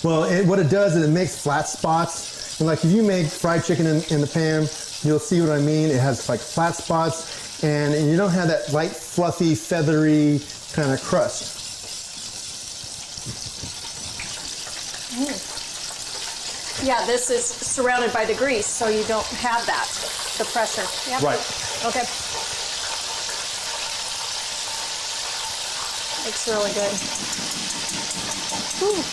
F: Well, what it does is it makes flat spots. And like if you make fried chicken in the pan, you'll see what I mean. It has like flat spots, and you don't have that light, fluffy, feathery kind of crust.
E: Yeah, this is surrounded by the grease, so you don't have that, the pressure. Yep.
F: Right.
E: Okay. Looks really good. Ooh.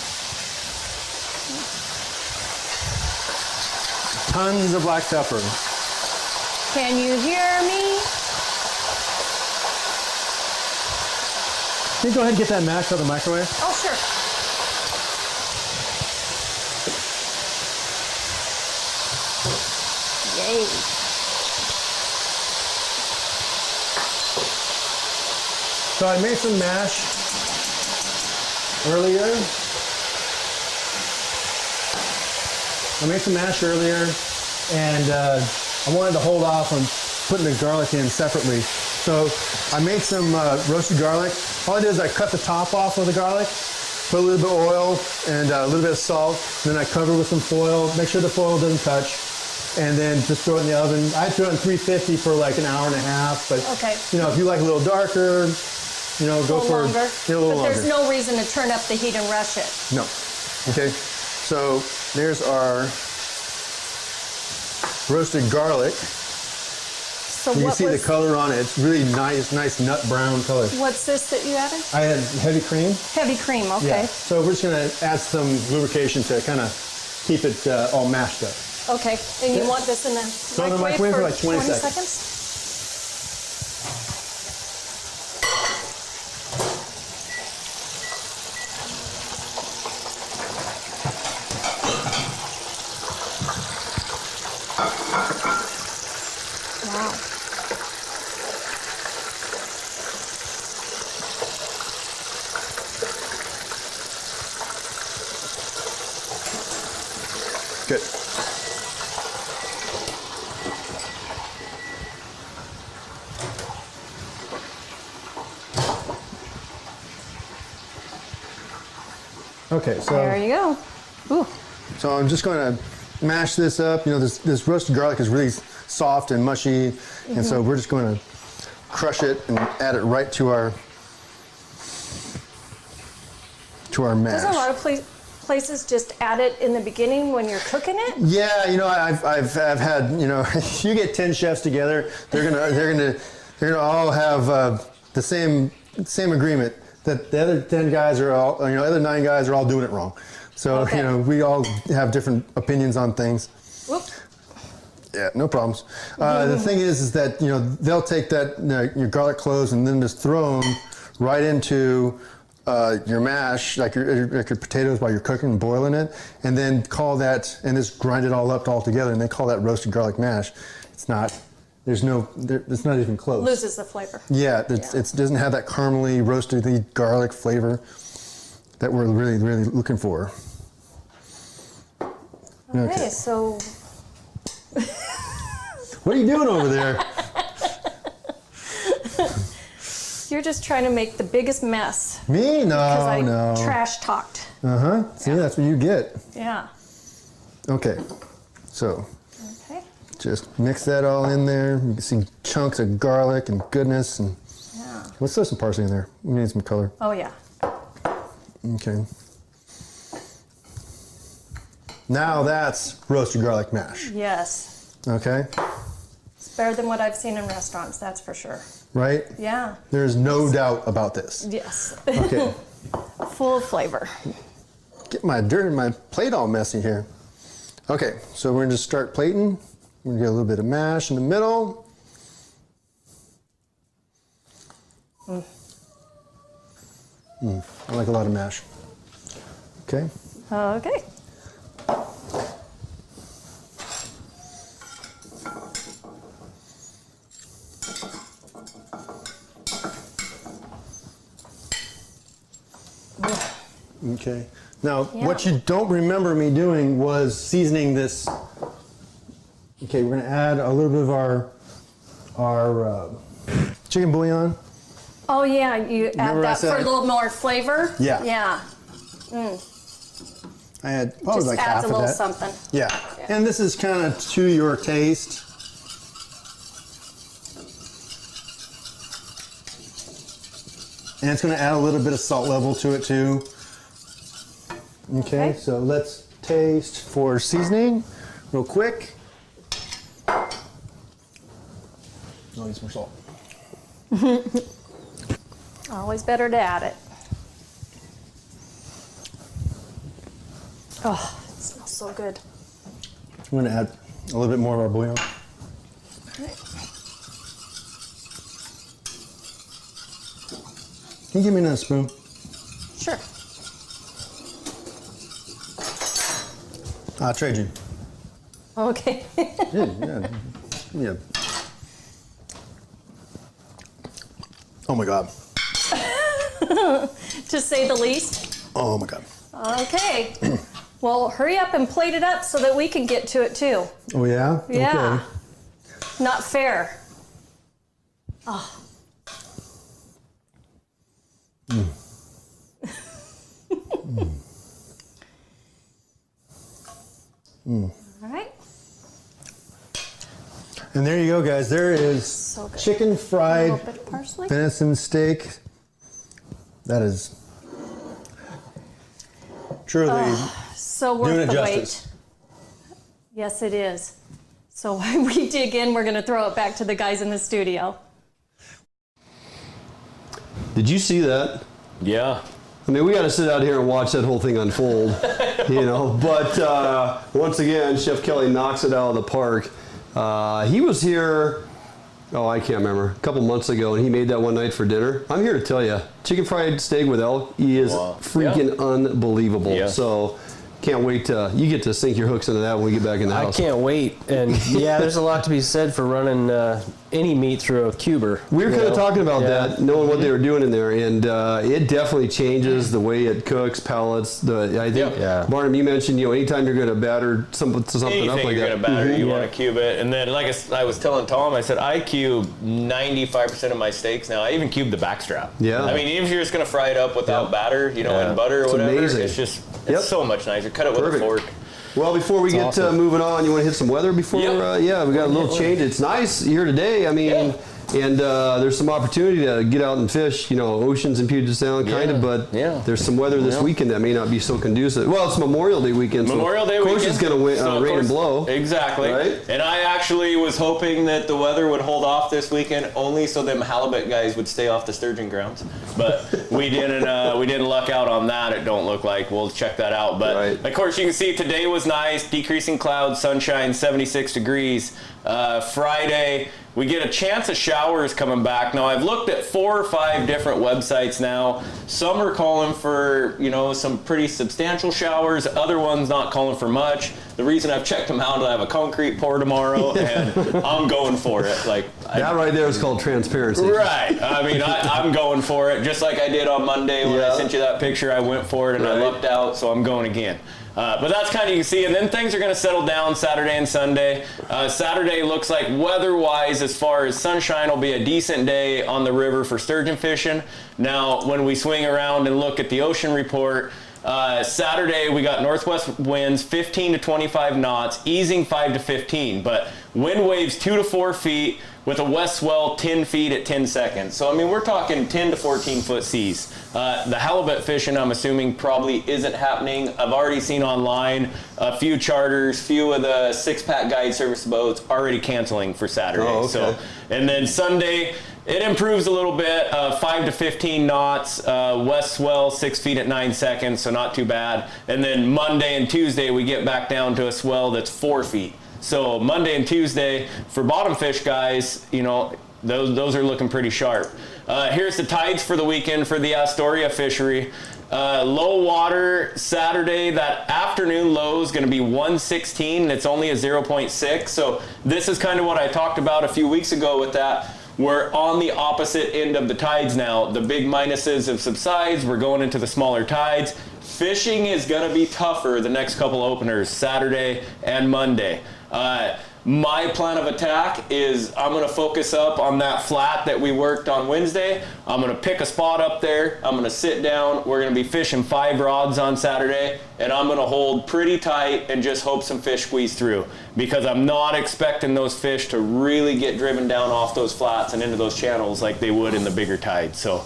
F: Tons of black pepper.
E: Can you hear me?
F: Can you go ahead and get that mash out of the microwave?
E: Oh, sure. Yay.
F: So I made some mash earlier. And I wanted to hold off on putting the garlic in separately. So I made some roasted garlic. All I did is I cut the top off of the garlic, put a little bit of oil and a little bit of salt, and then I cover with some foil, make sure the foil doesn't touch, and then just throw it in the oven. I threw it on 350 for like an hour and a half, but
E: Okay.
F: you know, if you like a little darker, you know, go for
E: longer.
F: a little
E: But
F: longer.
E: there's no reason to turn up the heat and rush it.
F: No. Okay. So there's our roasted garlic.
E: So
F: You can
E: what
F: see the
E: was,
F: color on it. It's really nice nut brown color.
E: what's this that you added?
F: I had heavy cream.
E: Heavy cream, okay.
F: Yeah. So we're just going to add some lubrication to kind of keep it all mashed up.
E: Okay, and you want this in the
F: Throw it in the microwave for like 20 seconds.
E: seconds? Wow.
F: Good. Okay, so
E: There you go. Ooh.
F: So I'm just going to mash this up. You know, this roasted garlic is really soft and mushy, and so we're just going to crush it and add it right to our mash.
E: Doesn't a lot of places just add it in the beginning when you're cooking it?
F: Yeah, you know, I've had, you know, you get 10 chefs together, they're gonna all have the same agreement that the other 10 guys are all, you know, other 9 guys are all doing it wrong. So,
E: Okay.
F: you know, we all have different opinions on things.
E: Whoop.
F: Yeah, no problems. The thing is that, you know, they'll take that, your garlic cloves and then just throw them right into your mash, like your potatoes while you're cooking and boiling it, and then call that, and just grind it all up all together, and they call that roasted garlic mash. It's not, it's not even close.
E: Loses the flavor.
F: Yeah, it doesn't have that caramely, roasted garlic flavor that we're really, really looking for.
E: Okay, so
F: What are you doing over there?
E: you're just trying to make the biggest mess.
F: Me?
E: Because I
F: No.
E: trash talked.
F: See, that's what you get.
E: Yeah.
F: Okay, so
E: Okay.
F: just mix that all in there. You can see chunks of garlic and goodness. And
E: Yeah.
F: let's throw some parsley in there. We need some color.
E: Oh yeah.
F: Okay. Now that's roasted garlic mash.
E: Yes.
F: Okay,
E: It's better than what I've seen in restaurants, that's for sure.
F: right?
E: Yeah.
F: There's no doubt about this.
E: Yes.
F: Okay,
E: Full of flavor.
F: get my plate all messy here. Okay, so we're gonna just start plating. We're gonna get a little bit of mash in the middle. I like a lot of mash. Okay.
E: Okay.
F: Okay. Now,
E: Yeah.
F: what you don't remember me doing was seasoning this. Okay, we're going to add a little bit of our chicken bouillon.
E: Oh yeah, you add that for a little more flavor.
F: Yeah.
E: Yeah.
F: I had probably
E: Just
F: like
E: adds
F: half
E: a
F: of
E: little
F: that.
E: something.
F: Yeah. And this is kind of to your taste. And it's going to add a little bit of salt level to it too. Okay, so let's taste for seasoning real quick. I'll need some more salt.
E: Always better to add it. Oh, it smells so good.
F: I'm going to add a little bit more of our bouillon. Can you give me another spoon?
E: Sure.
F: I'll trade you.
E: Okay.
F: Yeah. Oh my God.
E: To say the least.
F: Oh my God.
E: Okay. Well, hurry up and plate it up so that we can get to it too.
F: Oh yeah?
E: Yeah.
F: Okay.
E: Not fair. Oh. All right.
F: And there you go, guys. There is
E: So good.
F: chicken
E: A
F: fried
E: little bit of parsley.
F: venison steak. That is truly
E: So
F: doing
E: worth
F: it
E: the
F: justice.
E: wait. Yes, it is. So while we dig in, we're going to throw it back to the guys in the studio.
A: Did you see that?
B: Yeah.
A: I mean, we got to sit out here and watch that whole thing unfold, you know. But once again, Chef Kelly knocks it out of the park. He was here, I can't remember, a couple months ago, and he made that one night for dinner. I'm here to tell you, chicken fried steak with elk is freaking unbelievable.
B: Yeah.
A: So can't wait to, you get to sink your hooks into that when we get back in the house.
D: I can't wait. And yeah, there's a lot to be said for running any meat through a cuber.
A: We were kind of talking about that, knowing what they were doing in there, and it definitely changes the way it cooks, pellets. I think, Barnum, you mentioned, anytime you're going to batter something up like that.
B: Anything you're going to batter, you want to cube it. And then, like I was telling Tom, I said, I cube 95% of my steaks now. I even cube the backstrap.
A: Yeah.
B: I mean, even if you're just going to fry it up without batter, in butter or
A: It's
B: whatever,
A: amazing.
B: it's just, it's so much nicer. Cut it with a fork.
A: Well, before we get moving on, you want to hit some weather before? We got a little change. It's nice here today. I mean, and there's some opportunity to get out and fish, oceans in Puget Sound, kind of, but there's some weather this weekend that may not be so conducive. Well, it's Memorial Day weekend, so of course it's going to rain and blow.
B: Exactly. Right? And I actually was hoping that the weather would hold off this weekend only so them halibut guys would stay off the sturgeon grounds. But we didn't luck out on that, it don't look like. We'll check that out. But of course you can see today was nice, decreasing clouds, sunshine, 76 degrees. Friday, we get a chance of showers coming back. Now, I've looked at 4 or 5 different websites now. Some are calling for, some pretty substantial showers. Other ones not calling for much. The reason I've checked them out is I have a concrete pour tomorrow, and I'm going for it.
A: That right there is called transparency.
B: Right. I mean, I'm going for it, just like I did on Monday when I sent you that picture. I went for it, and I lucked out, so I'm going again. But that's kind of, you can see, and then things are going to settle down Saturday and Sunday. Saturday looks like weather-wise, as far as sunshine, will be a decent day on the river for sturgeon fishing. Now, when we swing around and look at the ocean report, Saturday we got northwest winds 15 to 25 knots, easing 5 to 15, but wind waves 2 to 4 feet with a west swell 10 feet at 10 seconds. So, I mean, we're talking 10 to 14 foot seas. The halibut fishing, I'm assuming, probably isn't happening. I've already seen online a few charters, few of the 6-pack guide service boats already canceling for Saturday.
A: Oh, okay.
B: So, and then Sunday, it improves a little bit, 5 to 15 knots, west swell 6 feet at 9 seconds, so not too bad. And then Monday and Tuesday, we get back down to a swell that's 4 feet. So Monday and Tuesday, for bottom fish guys, those are looking pretty sharp. Here's the tides for the weekend for the Astoria fishery. Low water Saturday, that afternoon low is going to be 116, and it's only a 0.6. So this is kind of what I talked about a few weeks ago with that. We're on the opposite end of the tides now. The big minuses have subsided. We're going into the smaller tides. Fishing is going to be tougher the next couple openers, Saturday and Monday. my plan of attack is I'm going to focus up on that flat that we worked on Wednesday. I'm going to pick a spot up there. I'm going to sit down. We're going to be fishing 5 rods on Saturday, and I'm going to hold pretty tight and just hope some fish squeeze through, because I'm not expecting those fish to really get driven down off those flats and into those channels like they would in the bigger tide. So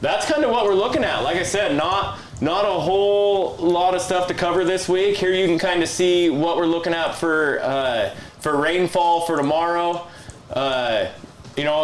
B: that's kind of what we're looking at. Like I said, not a whole lot of stuff to cover this week. Here you can kind of see what we're looking at for rainfall for tomorrow.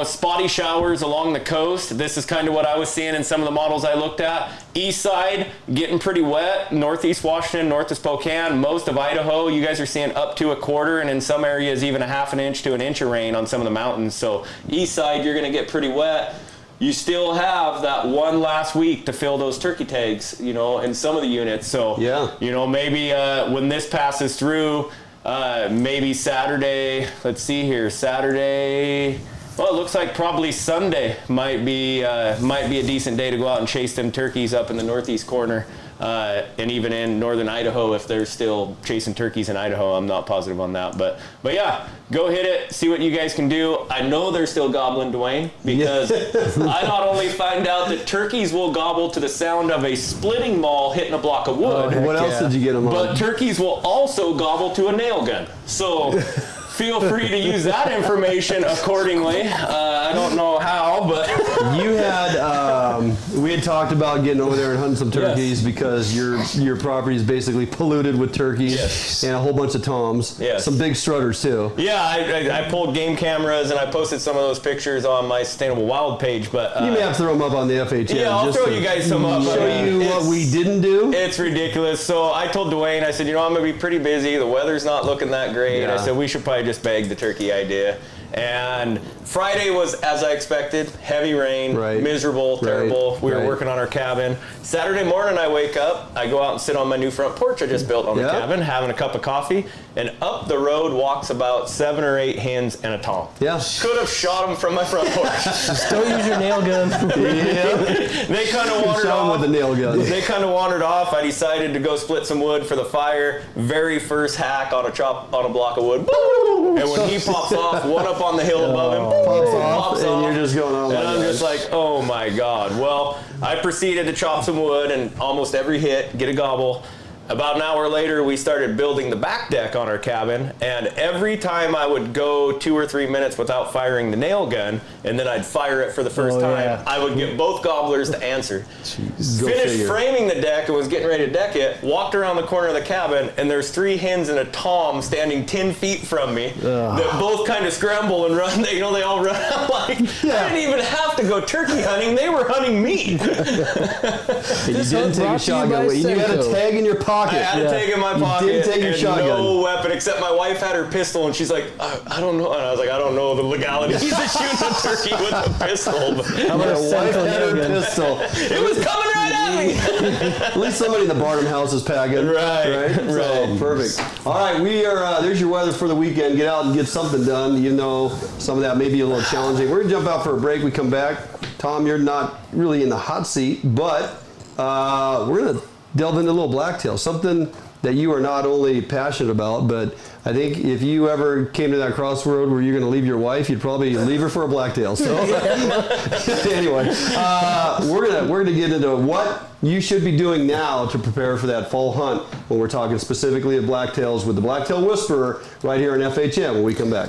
B: Spotty showers along the coast. This is kind of what I was seeing in some of the models I looked at. East side getting pretty wet. Northeast Washington, north of Spokane, most of Idaho, you guys are seeing up to a quarter, and in some areas even a half an inch to an inch of rain on some of the mountains. So east side, you're going to get pretty wet. You still have that one last week to fill those turkey tags, in some of the units. So, maybe when this passes through, maybe Saturday, let's see here, Saturday, well, it looks like probably Sunday might be a decent day to go out and chase them turkeys up in the northeast corner, and even in northern Idaho if they're still chasing turkeys in Idaho. I'm not positive on that, but yeah, go hit it, see what you guys can do. I know they're still gobbling, Dwayne, because I not only find out that turkeys will gobble to the sound of a splitting maul hitting a block of wood.
A: What else did you get them on?
B: But turkeys will also gobble to a nail gun. So feel free to use that information accordingly. I don't know how, but
A: you had we had talked about getting over there and hunting some turkeys because your property is basically polluted with turkeys and a whole bunch of toms. Some big strutters too.
B: Yeah, I pulled game cameras and I posted some of those pictures on my Sustainable Wild page. But
A: you may have to throw them up on the FHM.
B: Yeah, I'll throw you guys some up.
A: Show you what we didn't do.
B: It's ridiculous. So I told Dwayne, I said, I'm going to be pretty busy. The weather's not looking that great. I said we should probably just bag the turkey idea. And Friday was, as I expected, heavy rain, miserable, terrible. We were working on our cabin. Saturday morning I wake up, I go out and sit on my new front porch I just built on the cabin, having a cup of coffee, and up the road walks about 7 or 8 hens and a tom. Could have shot them from my front porch.
D: Just don't use your nail gun.
B: They kind of wandered off.
A: With the nail gun.
B: They kind of wandered off. I decided to go split some wood for the fire. Very first hack on a block of wood. And when he pops off, one up on the hill above him,
A: pops off, and you're just going on.
B: And I'm just like, oh my God. Well, I proceeded to chop some wood, and almost every hit, get a gobble. About an hour later, we started building the back deck on our cabin, and every time I would go 2 or 3 minutes without firing the nail gun, and then I'd fire it for the first time, I would get both gobblers to answer. Finished framing the deck and was getting ready to deck it, walked around the corner of the cabin, and there's 3 hens and a tom standing 10 feet from me that both kind of scramble and run. They all run out like, I didn't even have to go turkey hunting. They were hunting me.
A: You didn't take a shotgun. You had a tag in your pocket.
B: I had a tag in my pocket.
A: You didn't take your shotgun.
B: No weapon, except my wife had her pistol, and she's like, I don't know. And I was like, I don't know the legalities of shooting a turkey with a pistol. But
A: how about a wife had her pistol?
B: It was coming right at me.
A: At least somebody in the Barnum house is packing. Right. So, perfect. All right, we are. There's your weather for the weekend. Get out and get something done. Some of that may be a little challenging. We're gonna jump out for a break. We come back. Tom, you're not really in the hot seat, but we're gonna delve into a little blacktail, something that you are not only passionate about, but I think if you ever came to that crossroad where you're going to leave your wife, you'd probably leave her for a blacktail. So anyway, we're gonna get into what you should be doing now to prepare for that fall hunt when we're talking specifically of blacktails with the Blacktail Whisperer right here on FHM when we come back.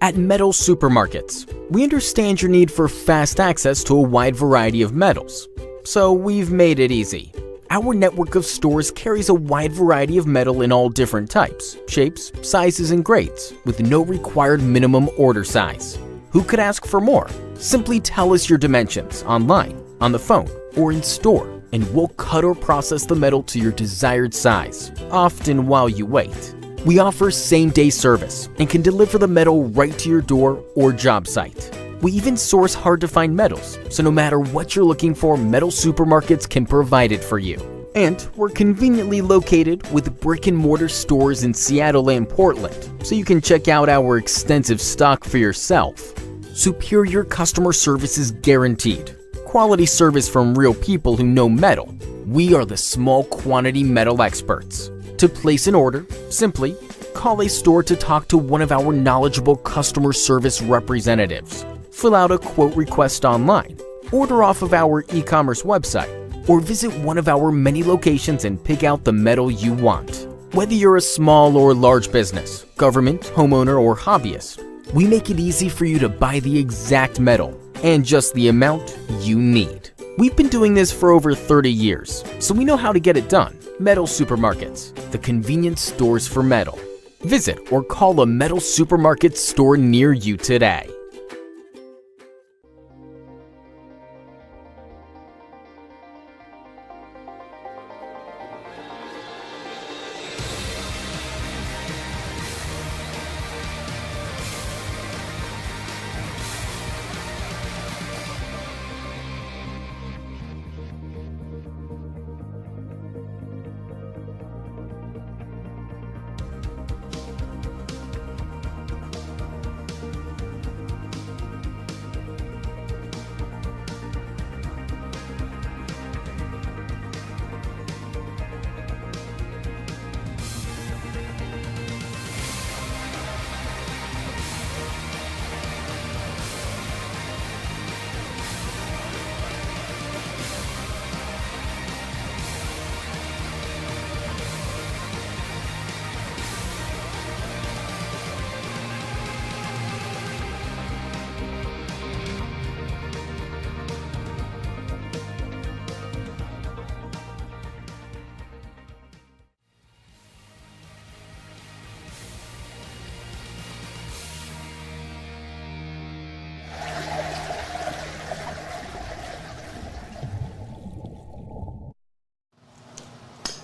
C: At Metals Supermarkets, we understand your need for fast access to a wide variety of metals, so we've made it easy. Our network of stores carries a wide variety of metal in all different types, shapes, sizes, and grades, with no required minimum order size. Who could ask for more? Simply tell us your dimensions online, on the phone, or in store, and we'll cut or process the metal to your desired size, often while you wait. We offer same-day service and can deliver the metal right to your door or job site. We even source hard-to-find metals, so no matter what you're looking for, Metal Supermarkets can provide it for you. And we're conveniently located with brick-and-mortar stores in Seattle and Portland, so you can check out our extensive stock for yourself. Superior customer service is guaranteed. Quality service from real people who know metal. We are the small quantity metal experts. To place an order, simply call a store to talk to one of our knowledgeable customer service representatives. Fill out a quote request online, order off of our e-commerce website, or visit one of our many locations and pick out the metal you want. Whether you're a small or large business, government, homeowner, or hobbyist, we make it easy for you to buy the exact metal and just the amount you need. We've been doing this for over 30 years, so we know how to get it done. Metal Supermarkets, the convenience stores for metal. Visit or call a Metal Supermarket store near you today.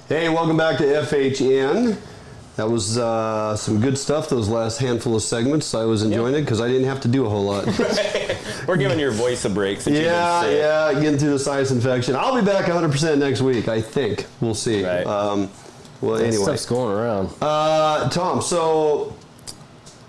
A: Hey, welcome back to FHN. That was some good stuff, those last handful of segments. I was enjoying it because I didn't have to do a whole lot.
B: We're giving your voice a break.
A: Yeah, getting through the sinus infection. I'll be back 100% next week, I think. We'll see.
B: Right.
A: Well,
D: That
A: anyway.
D: stuff's going around.
A: Tom, so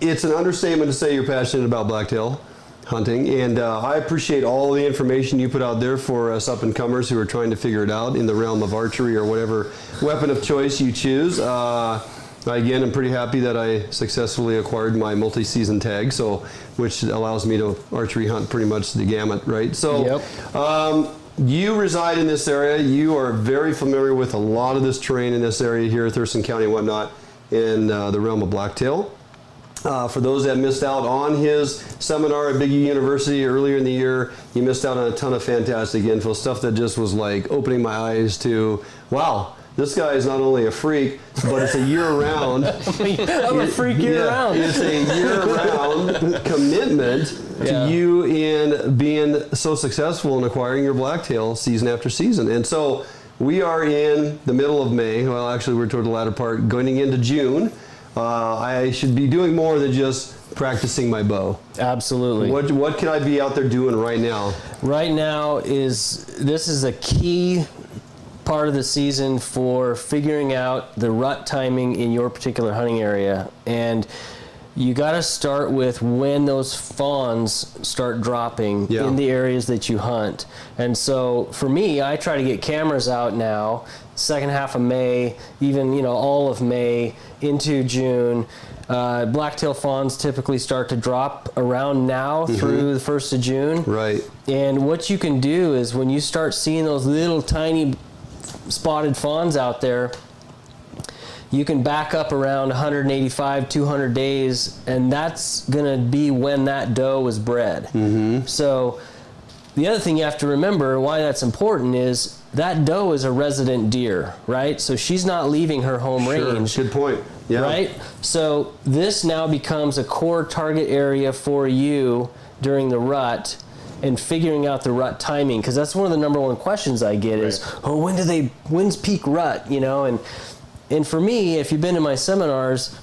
A: it's an understatement to say you're passionate about blacktail hunting, and I appreciate all the information you put out there for us up-and-comers who are trying to figure it out in the realm of archery or whatever weapon of choice you choose. Again, I'm pretty happy that I successfully acquired my multi-season tag, which allows me to archery hunt pretty much the gamut, right? So,
D: Yep.
A: You reside in this area. You are very familiar with a lot of this terrain in this area here, Thurston County and whatnot, in the realm of blacktail. For those that missed out on his seminar at Big U University earlier in the year, you missed out on a ton of fantastic info, stuff that just was like opening my eyes to, wow, this guy is not only a freak, but it's a year-round.
D: I'm a freak year-round.
A: It's a year-round commitment to you in being so successful in acquiring your blacktail season after season. And so we are in the middle of May. Well, actually, we're toward the latter part, going into June. I should be doing more than just practicing my bow.
D: Absolutely.
A: What can I be out there doing right now?
D: Right now this is a key part of the season for figuring out the rut timing in your particular hunting area. And you got to start with when those fawns start dropping in the areas that you hunt. And so for me, I try to get cameras out now, second half of May, even all of May into June. Blacktail fawns typically start to drop around now through the 1st of June.
A: Right.
D: And what you can do is when you start seeing those little tiny spotted fawns out there, you can back up around 185, 200 days, and that's going to be when that doe was bred. So the other thing you have to remember why that's important is that doe is a resident deer, right? So she's not leaving her home range.
A: Good point. Yeah.
D: Right? So this now becomes a core target area for you during the rut and figuring out the rut timing, because that's one of the number one questions I get is, when's peak rut, And for me, if you've been to my seminars,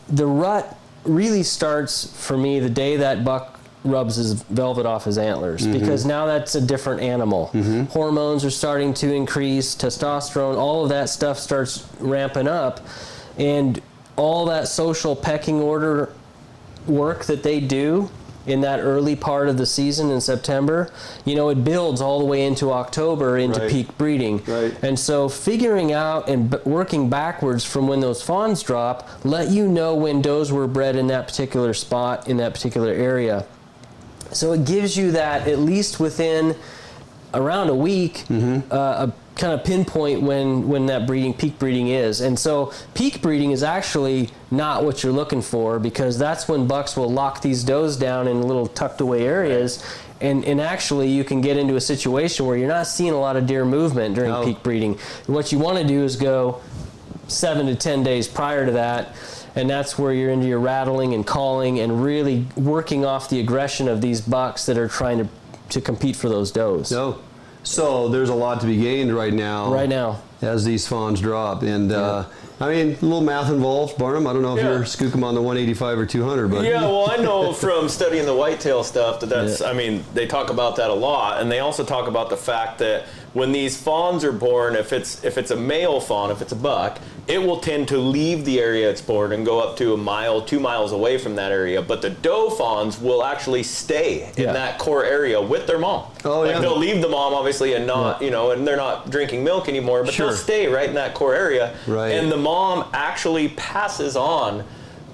D: the rut really starts for me the day that buck rubs his velvet off his antlers, because now that's a different animal. Hormones are starting to increase, testosterone, all of that stuff starts ramping up, and all that social pecking order work that they do in that early part of the season in September, it builds all the way into October into peak breeding.
A: Right.
D: And so figuring out and working backwards from when those fawns drop, let you know when does were bred in that particular spot, in that particular area. So it gives you that, at least within around a week, a kind of pinpoint when that peak breeding is. And so peak breeding is actually not what you're looking for, because that's when bucks will lock these does down in little tucked away areas. And actually you can get into a situation where you're not seeing a lot of deer movement during peak breeding. What you want to do is go 7 to 10 days prior to that, and that's where you're into your rattling and calling and really working off the aggression of these bucks that are trying to compete for those does.
A: So there's a lot to be gained right now as these fawns drop. And I mean, a little math involved, Barnum. I don't know if you're skookum on the 185 or 200, but
B: yeah, well, I know from studying the whitetail stuff that's I mean, they talk about that a lot, and they also talk about the fact that when these fawns are born, if it's a male fawn, if it's a buck, it will tend to leave the area it's born and go up to 1 mile, 2 miles away from that area. But the doe fawns will actually stay in that core area with their mom. They'll leave the mom, obviously, and not, and they're not drinking milk anymore, but they'll stay right in that core area.
A: Right.
B: And the mom actually passes on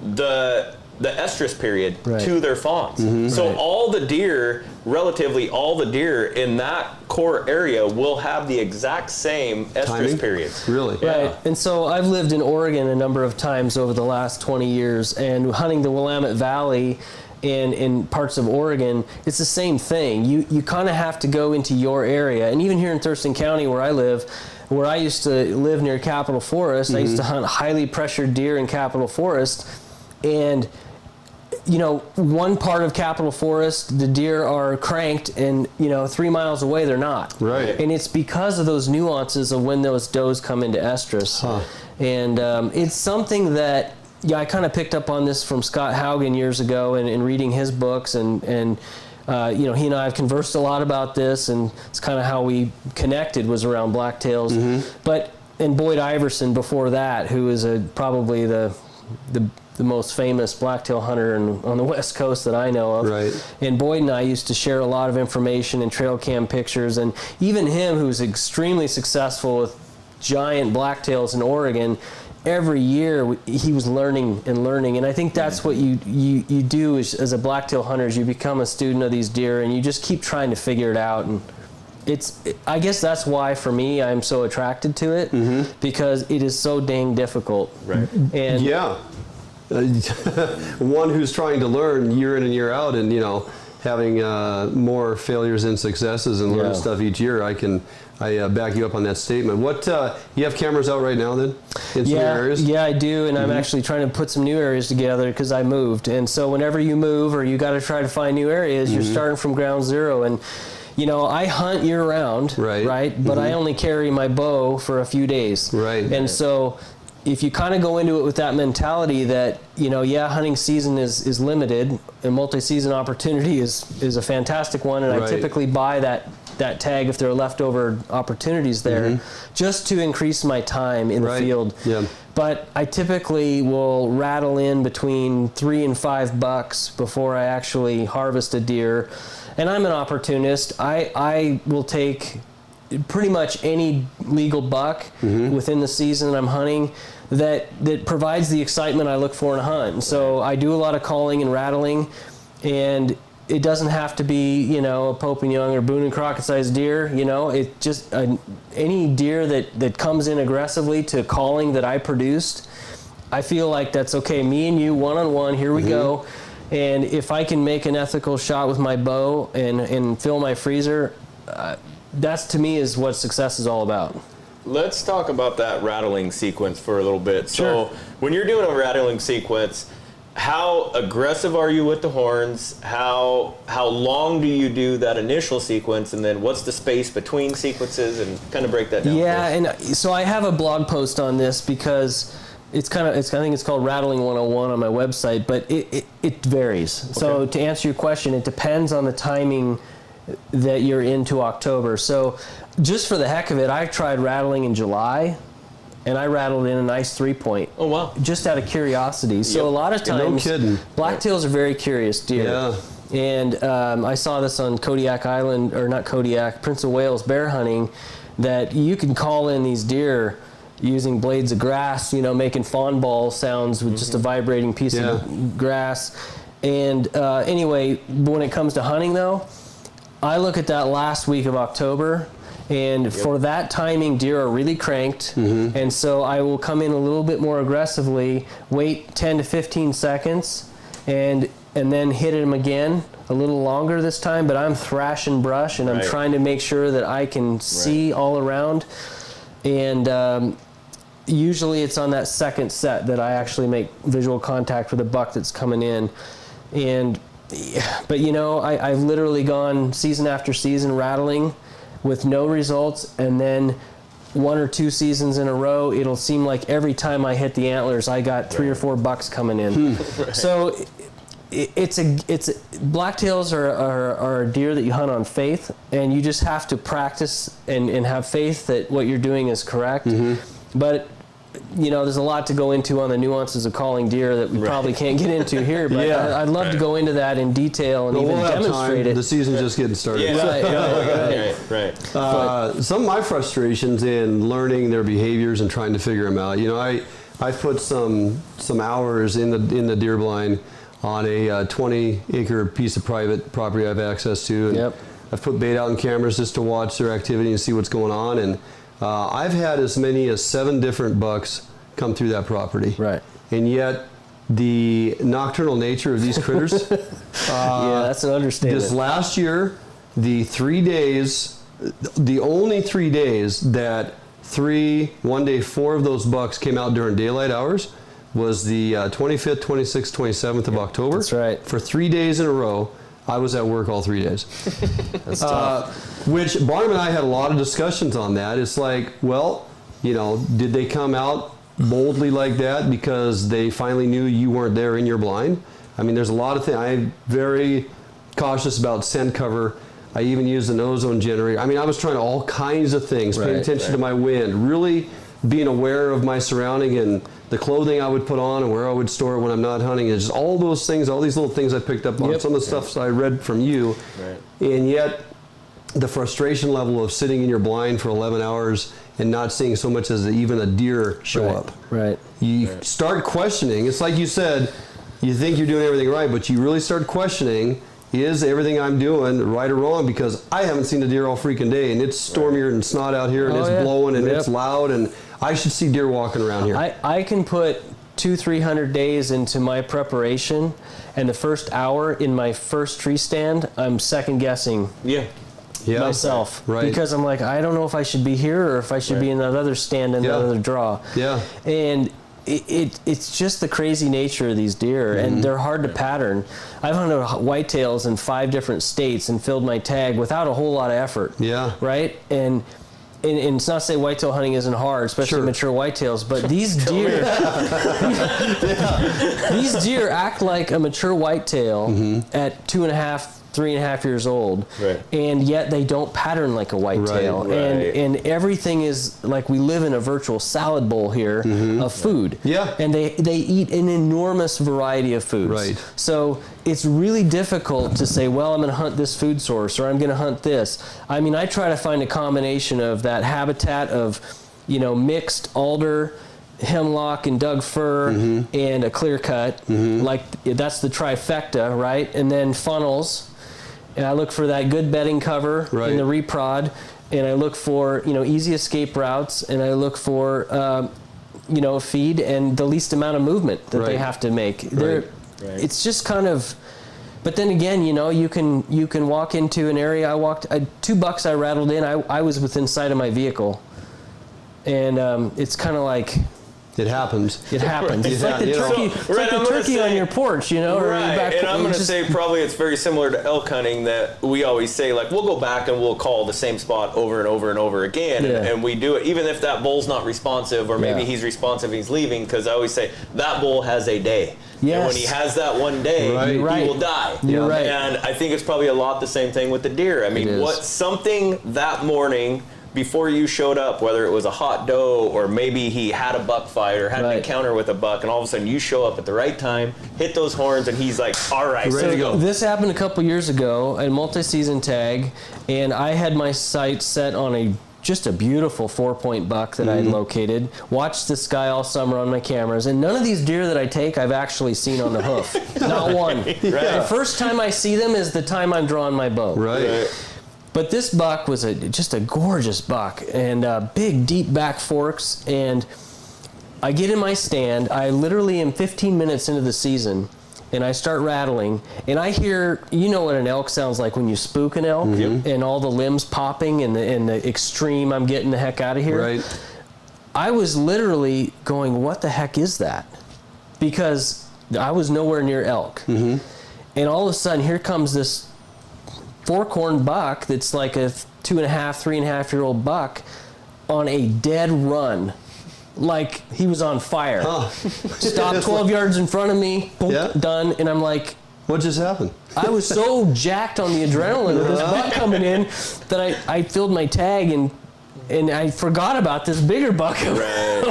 B: the estrus period to their fawns. So all the deer, relatively all the deer in that core area will have the exact same estrus period.
A: Really?
D: Right. And so I've lived in Oregon a number of times over the last 20 years, and hunting the Willamette Valley in parts of Oregon, it's the same thing. You kind of have to go into your area. And even here in Thurston County where I live, where I used to live near Capitol Forest, I used to hunt highly pressured deer in Capitol Forest, and one part of Capitol Forest, the deer are cranked, and 3 miles away they're not.
A: Right.
D: And it's because of those nuances of when those does come into estrus. And it's something that I kind of picked up on this from Scott Haugen years ago, and reading his books, and he and I have conversed a lot about this, and it's kind of how we connected, was around blacktails. And Boyd Iverson before that, who is probably the most famous blacktail hunter on the West Coast that I know of.
A: Right.
D: And Boyd and I used to share a lot of information and trail cam pictures, and even him, who's extremely successful with giant blacktails in Oregon, every year he was learning. And I think that's what you do as a blacktail hunter, is you become a student of these deer, and you just keep trying to figure it out. And I guess that's why, for me, I'm so attracted to it, because it is so dang difficult.
B: Right.
D: And
A: one who's trying to learn year in and year out, and having more failures than successes, and learning stuff each year, I back you up on that statement. What you have cameras out right now then in some areas?
D: Yeah, I do, and I'm actually trying to put some new areas together because I moved. And so whenever you move, or you got to try to find new areas, you're starting from ground zero. And I hunt year round, right? But I only carry my bow for a few days,
A: right?
D: And so if you kind of go into it with that mentality that, hunting season is limited, and multi-season opportunity is a fantastic one, and I typically buy that tag if there are leftover opportunities there, just to increase my time in the field. But I typically will rattle in between 3 and 5 bucks before I actually harvest a deer. And I'm an opportunist. I will take pretty much any legal buck within the season I'm hunting that provides the excitement I look for in a hunt. And so I do a lot of calling and rattling, and it doesn't have to be, a Pope and Young or Boone and Crockett sized deer. It just any deer that comes in aggressively to calling that I produced, I feel like that's okay. Me and you, one-on-one, here we go. And if I can make an ethical shot with my bow and fill my freezer, that's, to me, is what success is all about.
B: Let's talk about that rattling sequence for a little bit.
D: Sure.
B: So when you're doing a rattling sequence, how aggressive are you with the horns? How long do you do that initial sequence, and then what's the space between sequences, and kind of break that down?
D: Yeah, and so I have a blog post on this because I think it's called Rattling 101 on my website, but it varies. Okay. So to answer your question, it depends on the timing that you're into October. So just for the heck of it, I tried rattling in July, and I rattled in a nice 3-point.
B: Oh, wow.
D: Just out of curiosity. So a lot of times,
A: no kidding.
D: blacktails are very curious deer.
A: Yeah.
D: And I saw this on Kodiak Island, or not Kodiak, Prince of Wales bear hunting, that you can call in these deer using blades of grass, making fawn ball sounds with just a vibrating piece of grass. And anyway, when it comes to hunting though, I look at that last week of October, and for that timing, deer are really cranked. And so I will come in a little bit more aggressively, wait 10 to 15 seconds, and then hit them again a little longer this time, but I'm thrashing brush, and I'm trying to make sure that I can see all around. And usually it's on that second set that I actually make visual contact with a buck that's coming in. But I've literally gone season after season rattling with no results, and then 1 or 2 seasons in a row, it'll seem like every time I hit the antlers, I got 3 or 4 bucks coming in. So blacktails are a deer that you hunt on faith, and you just have to practice and have faith that what you're doing is correct. But there's a lot to go into on the nuances of calling deer that we probably can't get into here, but I'd love to go into that in detail and even demonstrate it.
A: The season's just getting started.
B: Right.
A: Some of my frustrations in learning their behaviors and trying to figure them out, I put some hours in the deer blind on a 20-acre piece of private property I have access to. And I've put bait out in cameras just to watch their activity and see what's going on. And I've had as many as 7 different bucks come through that property. Right. And yet, the nocturnal nature of these critters.
D: That's an understatement.
A: This last year, the only 3 days that 1 day 4 of those bucks came out during daylight hours was the 25th, 26th, 27th of October.
D: That's right.
A: For 3 days in a row, I was at work all 3 days.
D: That's tough.
A: Which Barnum and I had a lot of discussions on that. It's like, well, did they come out boldly like that because they finally knew you weren't there in your blind? I mean, there's a lot of things. I'm very cautious about scent cover. I even used an ozone generator. I mean, I was trying all kinds of things, paying attention to my wind, really being aware of my surrounding and the clothing I would put on and where I would store it when I'm not hunting. It's just all those things, all these little things I picked up on, some of the stuff I read from you. And yet, the frustration level of sitting in your blind for 11 hours and not seeing so much as even a deer show up. You start questioning. It's like you said, you think you're doing everything right, but you really start questioning, is everything I'm doing right or wrong? Because I haven't seen a deer all freaking day, and it's stormier and snot out here, and it's blowing, and it's loud, and I should see deer walking around here.
D: I can put 200-300 days into my preparation, and the first hour in my first tree stand, I'm second guessing myself. Because I'm like, I don't know if I should be here or if I should be in that other stand and that other draw. And it's just the crazy nature of these deer, and they're hard to pattern. I've hunted whitetails in 5 different states and filled my tag without a whole lot of effort. And it's not to say whitetail hunting isn't hard, especially mature whitetails, but these deer, these deer act like a mature whitetail at 2.5, 3.5 years old, and yet they don't pattern like a whitetail. And everything is like, we live in a virtual salad bowl here of food. And they eat an enormous variety of foods. So it's really difficult to say, well, I'm going to hunt this food source, or I'm going to hunt this. I mean, I try to find a combination of that habitat of, mixed alder, hemlock and Doug fir and a clear cut. Like, that's the trifecta, right? And then funnels. And I look for that good bedding cover in the reprod, and I look for easy escape routes, and I look for feed and the least amount of movement that they have to make. It's just kind of, but then again, you can walk into an area. 2 bucks I rattled in. I was within sight of my vehicle, and it's kind of like.
A: It happens.
D: It's like the turkey. It's like the turkey on your porch,
B: And I'm going to say probably it's very similar to elk hunting, that we always say, like, we'll go back and we'll call the same spot over and over and over again, and we do it even if that bull's not responsive, or maybe he's responsive and he's leaving, because I always say that bull has a day. And when he has that one day, he will die.
D: You're right.
B: And I think it's probably a lot the same thing with the deer. I mean, something that morning before you showed up, whether it was a hot doe or maybe he had a buck fight or had an encounter with a buck, and all of a sudden you show up at the right time, hit those horns, and he's like, all right, ready to go.
D: This happened a couple years ago in multi-season tag, and I had my sight set on just a beautiful 4-point buck that I had located. Watched this guy all summer on my cameras, and none of these deer that I take I've actually seen on the hoof. Not one. The first time I see them is the time I'm drawing my bow.
A: Right.
D: But this buck was just a gorgeous buck, and big, deep back forks, and I get in my stand. I literally am 15 minutes into the season, and I start rattling, and I hear, you know what an elk sounds like when you spook an elk, and all the limbs popping, and the extreme, I'm getting the heck out of here.
A: Right.
D: I was literally going, what the heck is that? Because I was nowhere near elk. And all of a sudden, here comes this fork-horned buck that's like a 2.5, 3.5-year-old buck on a dead run. Like he was on fire. Stopped 12 yards in front of me, boom, done, and I'm like,
A: what just happened?
D: I was so jacked on the adrenaline of this buck coming in that I filled my tag and I forgot about this bigger buck.
B: But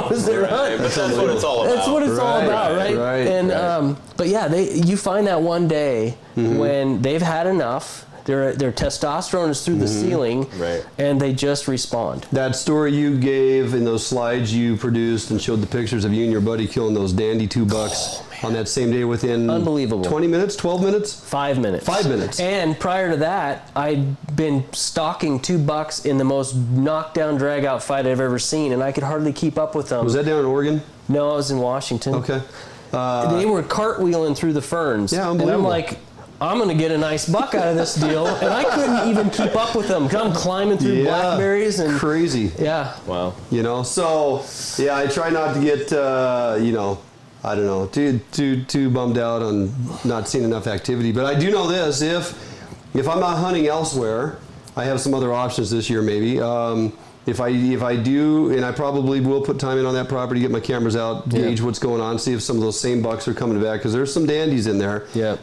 B: that's what it's all about.
D: That's what it's all about, right? And but yeah, you find that one day when they've had enough. Their testosterone is through the ceiling, and they just respond.
A: That story you gave in those slides you produced and showed the pictures of you and your buddy killing those dandy 2 bucks on that same day within
D: unbelievable
A: 20 minutes, 12 minutes?
D: 5 minutes.
A: 5 minutes.
D: And prior to that, I'd been stalking 2 bucks in the most knockdown, drag-out fight I've ever seen, and I could hardly keep up with them.
A: Was that down in Oregon?
D: No, I was in Washington.
A: Okay.
D: They were cartwheeling through the ferns.
A: Yeah, unbelievable.
D: And I'm like, I'm going to get a nice buck out of this deal. And I couldn't even keep up with them because I'm climbing through blackberries. And
A: crazy.
D: Yeah.
B: Wow.
A: You know, so, yeah, I try not to get, you know, I don't know, too bummed out on not seeing enough activity. But I do know this, if I'm not hunting elsewhere, I have some other options this year maybe. If I do, and I probably will put time in on that property, get my cameras out, gauge what's going on, see if some of those same bucks are coming back, because there's some dandies in there.
D: Yeah.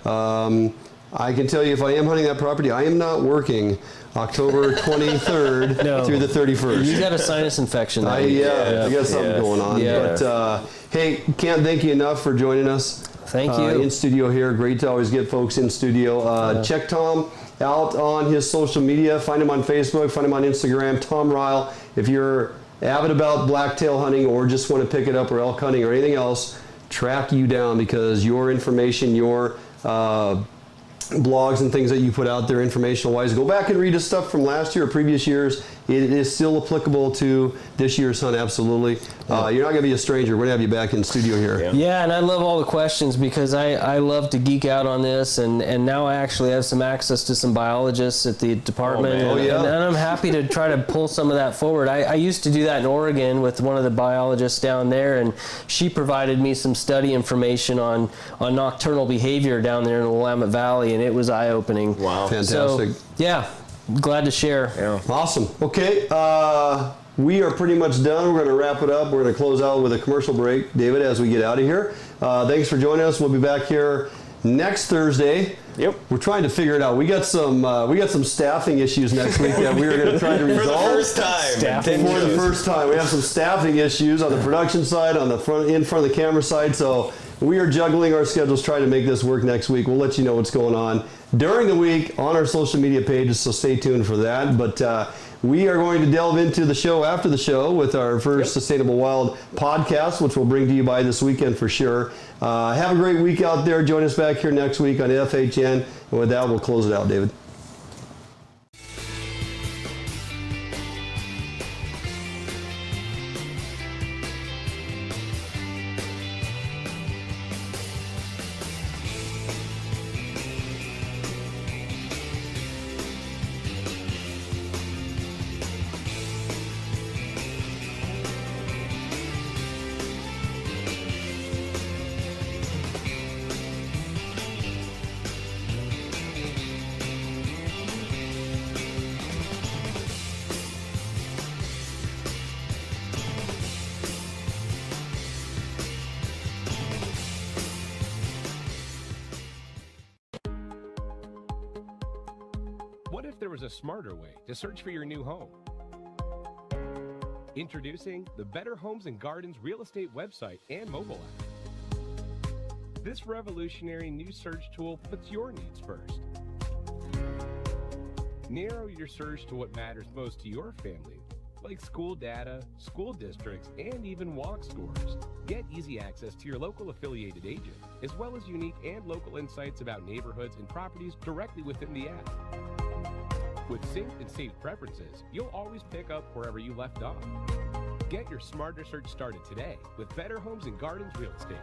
A: I can tell you if I am hunting that property, I am not working October 23rd through the 31st.
D: You got a sinus infection.
A: I got something going on.
D: Yeah.
A: But hey, can't thank you enough for joining us.
D: Thank you.
A: In studio here. Great to always get folks in studio. Check Tom out on his social media. Find him on Facebook. Find him on Instagram. Tom Rile. If you're avid about blacktail hunting or just want to pick it up or elk hunting or anything else, track you down because your information, your blogs and things that you put out there informational wise, go back and read his stuff from last year or previous years. It is still applicable to this year's hunt, absolutely. You're not going to be a stranger. We're going to have you back in studio here.
D: Yeah, and I love all the questions because I love to geek out on this, and now I actually have some access to some biologists at the department, and I'm happy to try to pull some of that forward. I used to do that in Oregon with one of the biologists down there, and she provided me some study information on nocturnal behavior down there in the Willamette Valley, and it was eye-opening.
B: Wow.
A: Fantastic.
D: So, yeah. Glad to share.
B: Yeah.
A: Awesome. Okay, we are pretty much done. We're going to wrap it up. We're going to close out with a commercial break, David, as we get out of here. Thanks for joining us. We'll be back here next Thursday.
B: Yep.
A: We're trying to figure it out. We got some staffing issues next week that we are going to try to resolve.
B: For the first time.
A: For the first time. We have some staffing issues on the production side, on the in front of the camera side. So we are juggling our schedules trying to make this work next week. We'll let you know what's going on during the week on our social media pages, so stay tuned for that. But we are going to delve into the show after the show with our first Sustainable Wild podcast, which we'll bring to you by this weekend for sure. Have a great week out there. Join us back here next week on FHN. And with that, we'll close it out, David.
G: What if there was a smarter way to search for your new home? Introducing the Better Homes and Gardens real estate website and mobile app. This revolutionary new search tool puts your needs first. Narrow your search to what matters most to your family, like school data, school districts, and even walk scores. Get easy access to your local affiliated agent, as well as unique and local insights about neighborhoods and properties directly within the app. With synced and saved preferences, you'll always pick up wherever you left off. Get your smarter search started today with Better Homes and Gardens Real Estate.